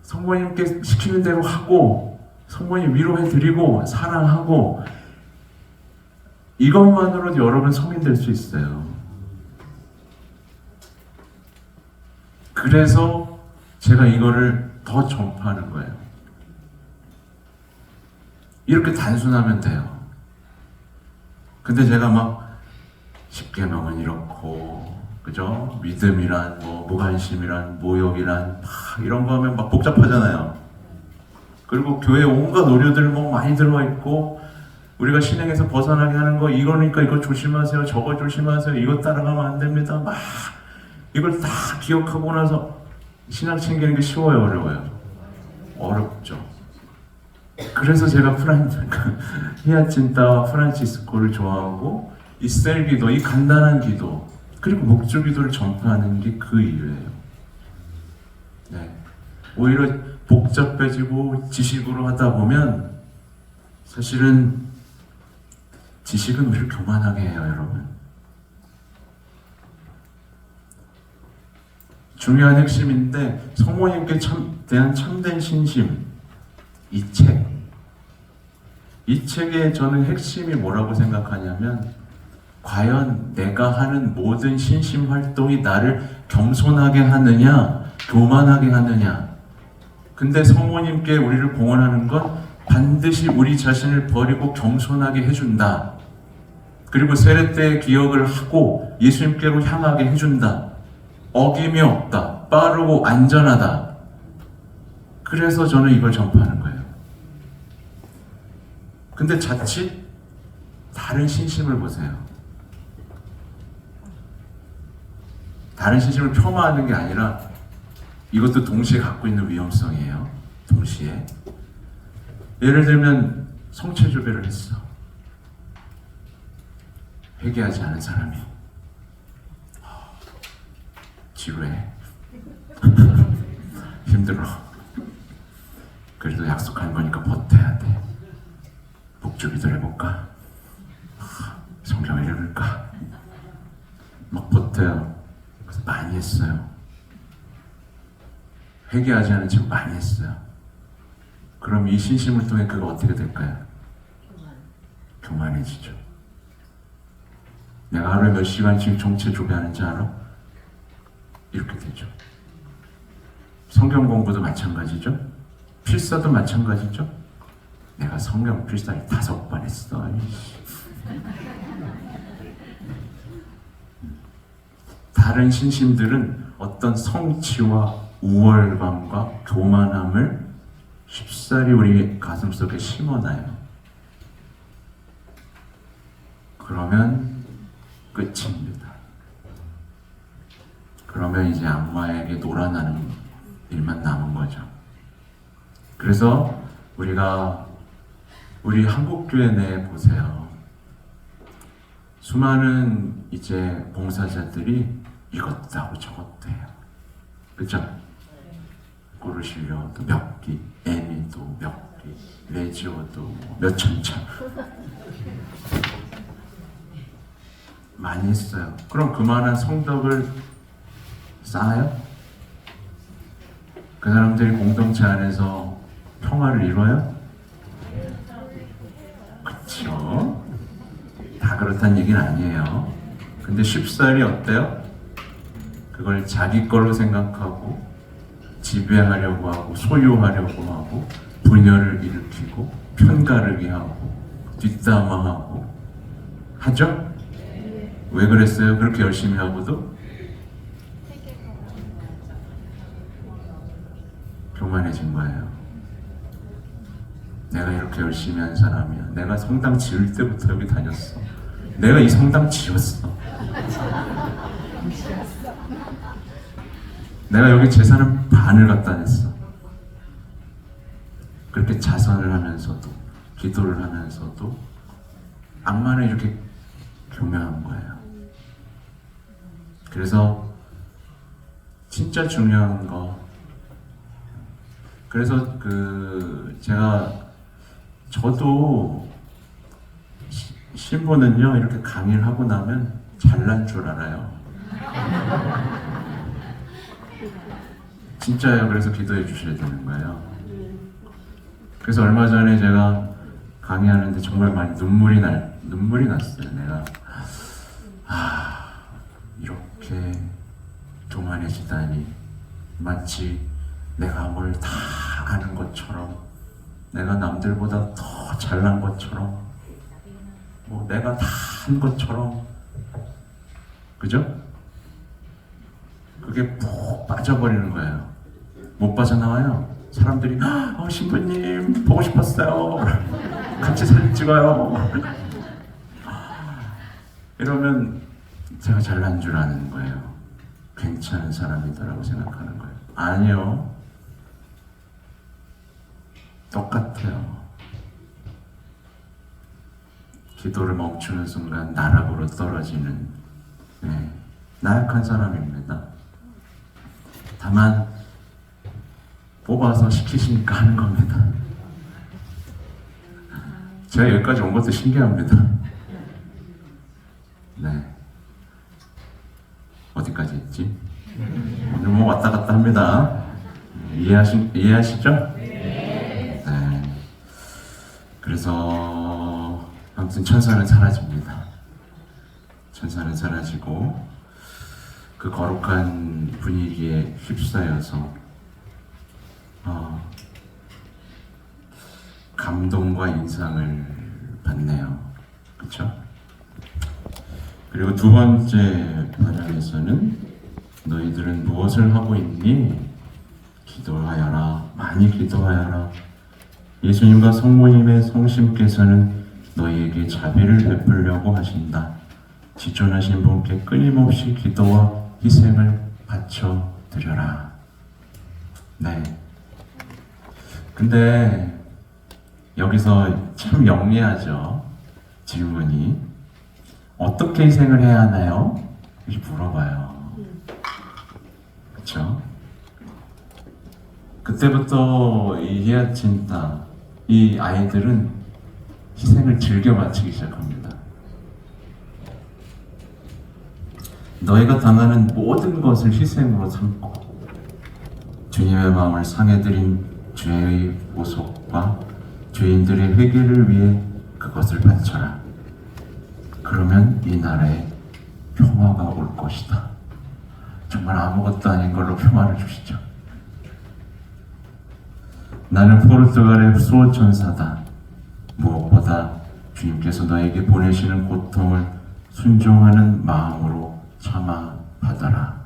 성모님께 시키는 대로 하고 성모님 위로해드리고 사랑하고 이것만으로도 여러분 성인 될 수 있어요. 그래서 제가 이거를 더 전파하는 거예요. 이렇게 단순하면 돼요. 근데 제가 막 십계명은 이렇고, 그죠? 믿음이란 뭐 무관심이란 모욕이란 이런 거 하면 막 복잡하잖아요. 그리고 교회 온갖 오류들 뭐 많이 들어와 있고, 우리가 신앙에서 벗어나게 하는 거 이거니까 이거 조심하세요, 저거 조심하세요, 이거 따라가면 안 됩니다. 막 이걸 다 기억하고 나서 신앙 챙기는 게 쉬워요, 어려워요? 어렵죠. 그래서 제가 히아친타 프란치스코를 좋아하고 이 셀기도, 이 간단한 기도, 그리고 목주기도를 전파하는 게 그 이유예요. 네. 오히려 복잡해지고 지식으로 하다 보면 사실은 지식은 우리를 교만하게 해요, 여러분. 중요한 핵심인데 성모님께 대한 참된 신심, 이 책의 저는 핵심이 뭐라고 생각하냐면 과연 내가 하는 모든 신심 활동이 나를 겸손하게 하느냐 교만하게 하느냐. 근데 성모님께 우리를 봉헌하는 건 반드시 우리 자신을 버리고 겸손하게 해준다. 그리고 세례 때의 기억을 하고 예수님께로 향하게 해준다. 어김이 없다. 빠르고 안전하다. 그래서 저는 이걸 전파하는 거예요. 근데 자칫 다른 신심을 보세요. 다른 신심을 폄하하는 게 아니라 이것도 동시에 갖고 있는 위험성이에요. 동시에. 예를 들면 성체조배를 했어. 회개하지 않은 사람이 지루해. 힘들어. 그래도 약속한 거니까 버텨야 돼. 복주기도를 해볼까? 성경을 읽을까? 막 버텨요. 그래서 많이 했어요. 회개하지 않은 척 많이 했어요. 그럼 이 신심을 통해 그가 어떻게 될까요? 교만해지죠. 내가 하루에 몇 시간씩 정체조배하는지 알아? 이렇게 되죠. 성경 공부도 마찬가지죠. 필사도 마찬가지죠. 내가 성경 필사를 5번 했어. 다른 신심들은 어떤 성취와 우월감과 교만함을 쉽사리 우리 가슴속에 심어놔요. 그러면 끝입니다. 그러면 이제 악마에게 놀아나는 일만 남은 거죠. 그래서 우리 한국교회 내에 보세요. 수많은 이제 봉사자들이 이것도 하고 저것도 해요. 그죠? 고르실려도 몇 기, 에미도 몇 기, 레지오도 몇천 차. 많이 했어요. 그럼 그만한 성덕을 쌓아요? 그 사람들이 공동체 안에서 평화를 이뤄요? 그쵸? 다 그렇다는 얘기는 아니에요. 근데 쉽사리 어때요? 그걸 자기 걸로 생각하고 지배하려고 하고 소유하려고 하고 분열을 일으키고 편가르기 하고 뒷담화하고 하죠? 왜 그랬어요? 그렇게 열심히 하고도? 교만해진 거예요. 내가 이렇게 열심히 한 사람이야. 내가 성당 지을 때부터 여기 다녔어. 내가 이 성당 지었어. 내가 여기 재산을 반을 갖다 냈어. 그렇게 자선을 하면서도 기도를 하면서도 악마는 이렇게 교묘한 거예요. 그래서 진짜 중요한 거, 그래서 저도 신부는요 이렇게 강의를 하고 나면 잘난 줄 알아요. 진짜예요. 그래서 기도해 주셔야 되는 거예요. 그래서 얼마 전에 제가 강의하는데 정말 많이 눈물이 났어요. 내가 이렇게 교만해지다니, 마치 내가 뭘 다 아는 것처럼, 내가 남들보다 더 잘난 것처럼, 뭐 내가 다 한 것처럼, 그죠? 그게 푹 빠져버리는 거예요. 못 빠져나와요. 사람들이 신부님 보고 싶었어요. 같이 사진 찍어요. 이러면 제가 잘난 줄 아는 거예요. 괜찮은 사람이다라고 생각하는 거예요. 아니요. 똑같아요. 기도를 멈추는 순간 나락으로 떨어지는 나약한 사람입니다. 다만 뽑아서 시키시니까 하는 겁니다. 제가 여기까지 온 것도 신기합니다. 네. 어디까지 했지? 오늘 뭐 왔다 갔다 합니다. 이해하시죠? 네. 그래서 아무튼 천사는 사라집니다. 천사는 사라지고 그 거룩한 분위기에 휩싸여서 감동과 인상을 받네요. 그렇죠? 그리고 두 번째 반응에서는 너희들은 무엇을 하고 있니? 기도하여라. 많이 기도하여라. 예수님과 성모님의 성심께서는 너희에게 자비를 베풀려고 하신다. 지존하신 분께 끊임없이 기도와 희생을 바쳐 드려라. 네. 근데 여기서 참 영리하죠. 질문이 어떻게 희생을 해야 하나요? 이렇게 물어봐요. 그렇죠? 그때부터 이 히아친타, 이 아이들은 희생을 즐겨 바치기 시작합니다. 너희가 당하는 모든 것을 희생으로 삼고 주님의 마음을 상해드린 죄의 보속과 죄인들의 회개를 위해 그것을 바쳐라. 그러면 이 나라에 평화가 올 것이다. 정말 아무것도 아닌 걸로 평화를 주시죠. 나는 포르투갈의 수호천사다. 무엇보다 주님께서 너에게 보내시는 고통을 순종하는 마음으로 참아 받아라.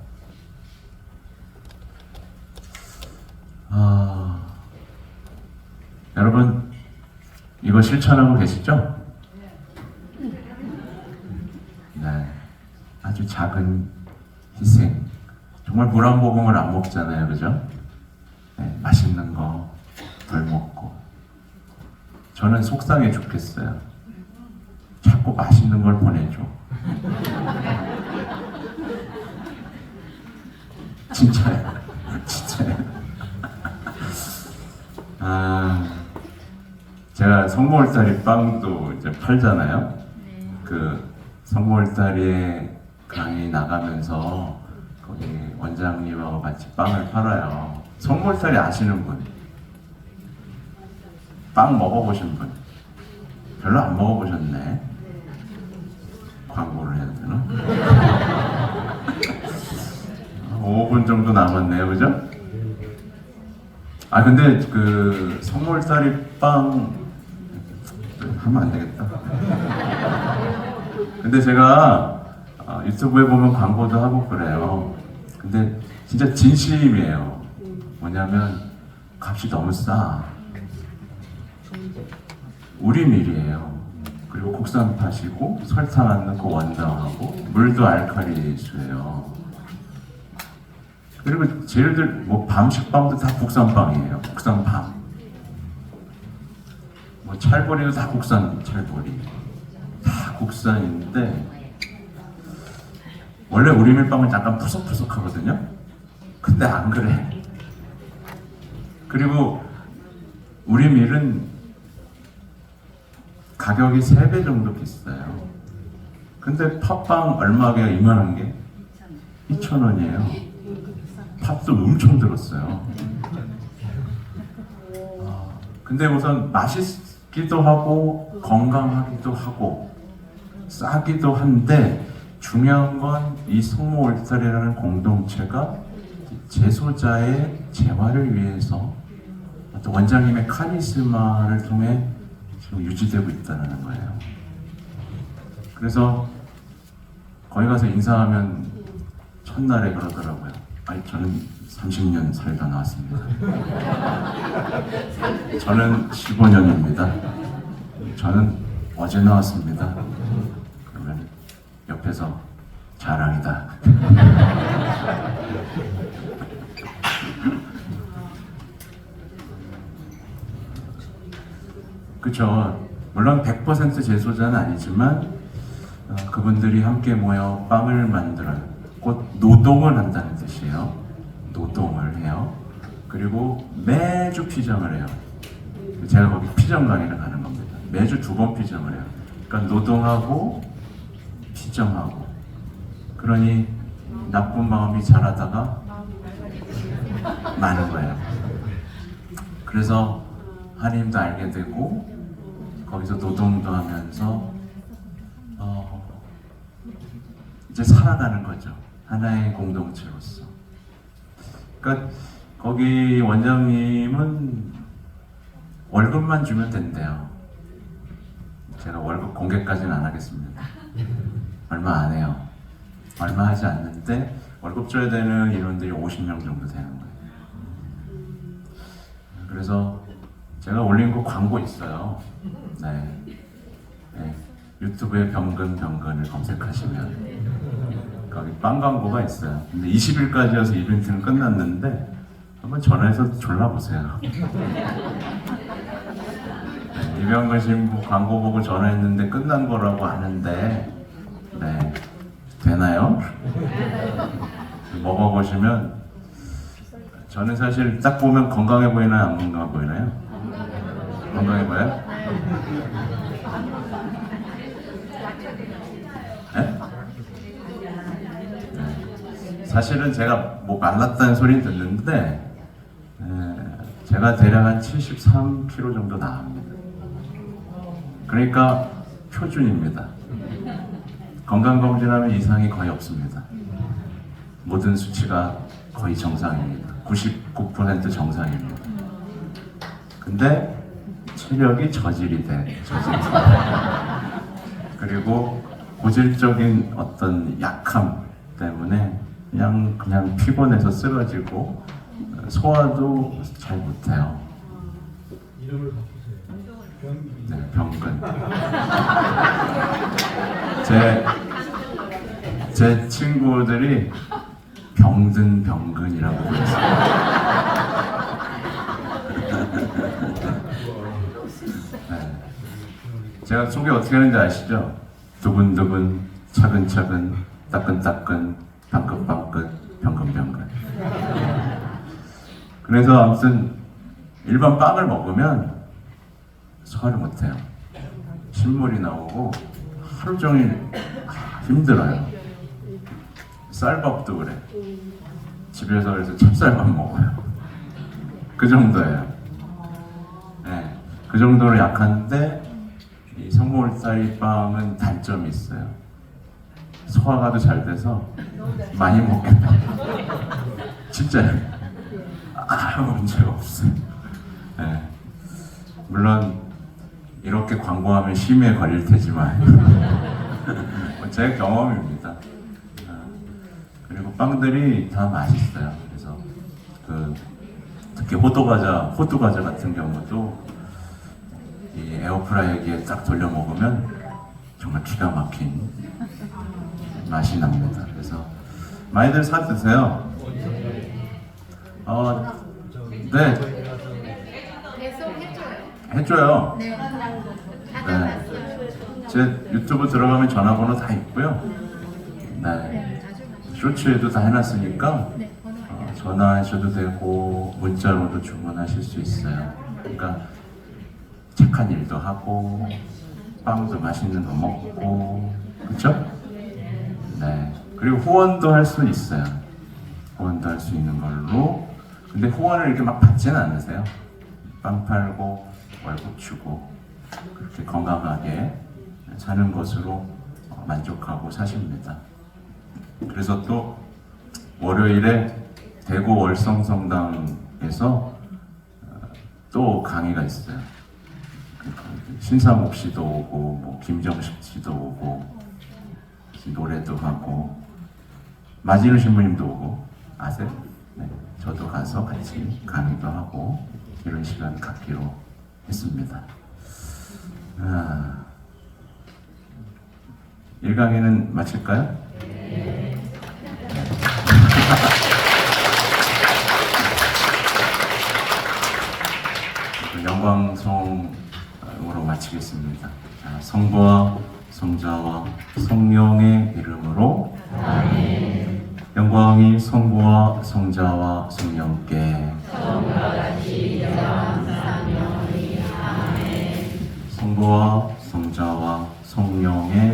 여러분 이거 실천하고 계시죠? 네, 아주 작은 희생. 정말 물 한 모금을 안 먹잖아요, 그죠? 네, 맛있는 거 덜 먹고. 저는 속상해 죽겠어요. 자꾸 맛있는 걸 보내줘. 진짜요, 진짜요. 제가 성모월달이 빵도 이제 팔잖아요. 그 성모월달에 강의 나가면서 거기 원장님하고 같이 빵을 팔아요. 성모월달이 아시는 분? 빵 먹어보신 분? 별로 안 먹어보셨네. 광고를 해야 되나? 5분 정도 남았네요, 그죠? 근데 그 성모월달이 빵 하면 안 되겠다. 근데 제가 유튜브에 보면 광고도 하고 그래요. 근데 진짜 진심이에요. 뭐냐면 값이 너무 싸. 우리 밀이에요. 그리고 국산 팥이고 설탕 안 넣고 원당하고 물도 알칼리수예요. 그리고 쟤네들 뭐 밤식빵도 다 국산빵이에요. 국산빵. 뭐 찰보리도 다 국산 찰보리. 다 국산인데 원래 우리 밀빵은 약간 푸석푸석하거든요. 근데 안 그래. 그리고 우리 밀은 가격이 3배 정도 비싸요. 근데 팥빵 얼마게요? 이만한 게? 2,000원이에요. 팥도 엄청 들었어요. 근데 우선 맛있기도 하고 건강하기도 하고 싸기도 한데 중요한 건 이 성모 울타리라는 공동체가 제소자의 재활을 위해서 또 원장님의 카리스마를 통해 지금 유지되고 있다는 거예요. 그래서 거기 가서 인사하면 첫날에 그러더라고요. 아니 저는 30년 살다 나왔습니다. 저는 15년입니다. 저는 어제 나왔습니다. 그러면 옆에서 자랑이다. 그쵸. 물론 100% 제소자는 아니지만 그분들이 함께 모여 빵을 만들어요. 곧 노동을 한다는 뜻이에요. 노동을 해요. 그리고 매주 피정을 해요. 제가 거기 피정 강의를 가는 겁니다. 매주 2번 피정을 해요. 그러니까 노동하고 피정하고. 그러니 나쁜 마음이 자라다가 많은 거예요. 그래서 하나님도 알게 되고 거기서 노동도 하면서 이제 살아가는 거죠. 하나의 공동체로서. 그러니까 거기 원장님은 월급만 주면 된대요. 제가 월급 공개까지는 안 하겠습니다. 얼마 안 해요. 얼마 하지 않는데 월급 줘야 되는 인원들이 50명 정도 되는 거예요. 그래서 제가 올린 거 광고 있어요. 네. 유튜브에 병근을 검색하시면 거기 빵 광고가 있어요. 근데 20일까지여서 이벤트는 끝났는데 한번 전화해서 졸라보세요. 이병근 신부 광고 보고 전화했는데 끝난 거라고 아는데 네. 되나요? 먹어보시면 저는 사실 딱 보면 건강해 보이나요? 안 건강해 보이나요? 건강해 보여요? 네? 네. 사실은 제가 뭐 말랐다는 소리는 듣는데 제가 대략 한 73kg 정도 나갑니다. 그러니까 표준입니다. 건강검진하면 이상이 거의 없습니다. 모든 수치가 거의 정상입니다. 99% 정상입니다. 근데 체력이 저질이 돼. 그리고 고질적인 어떤 약함 때문에 그냥 피곤해서 쓰러지고 소화도 잘 못해요. 이름을 바꾸세요. 네, 병근. 제 친구들이 병든 병근이라고 불렀어요. 네. 제가 소개 어떻게 하는지 아시죠? 두근두근, 차근차근, 따끈따끈, 방긋방긋, 병근병근. 그래서 아무튼 일반 빵을 먹으면 소화를 못해요. 신물이 나오고 하루 종일 힘들어요. 쌀밥도 그래. 집에서 그래서 찹쌀밥 먹어요. 그 정도예요. 네, 그 정도로 약한데 이 성모울살이 빵은 단점이 있어요. 소화가 더 잘 돼서 많이 먹게 돼요. 진짜요. 아무 문제가 없어요. 네. 물론 이렇게 광고하면 심의에 걸릴 테지만 제 경험입니다. 그리고 빵들이 다 맛있어요. 그래서 특히 호두 과자 같은 경우도 이 에어프라이기에 딱 돌려 먹으면 정말 기가 막힌 맛이 납니다. 그래서 많이들 사 드세요. 네. 해줘요. 네. 네. 제 유튜브 들어가면 전화번호 다 있고요. 네. 쇼츠에도 다 해놨으니까 전화하셔도 되고 문자로도 주문하실 수 있어요. 그러니까 착한 일도 하고 빵도 맛있는 거 먹고 그렇죠? 네. 그리고 후원도 할 수 있어요. 후원도 할 수 있는 걸로. 근데 후원을 이렇게 막 받지는 않으세요. 빵 팔고 월급 주고 그렇게 건강하게 사는 것으로 만족하고 사십니다. 그래서 또 월요일에 대구 월성성당에서 또 강의가 있어요. 신상욱 씨도 오고 뭐 김정식 씨도 오고 노래도 하고 마지노 신부님도 오고 아세요? 네, 저도 가서 같이 강의도 하고 이런 시간 갖기로 했습니다. 일강의는 마칠까요? 네. 영광송으로 마치겠습니다. 자, 성부와 성자와 성령의 이름으로 아멘. 영광이 성부와 성자와 성령께 성부와 성자와 성령의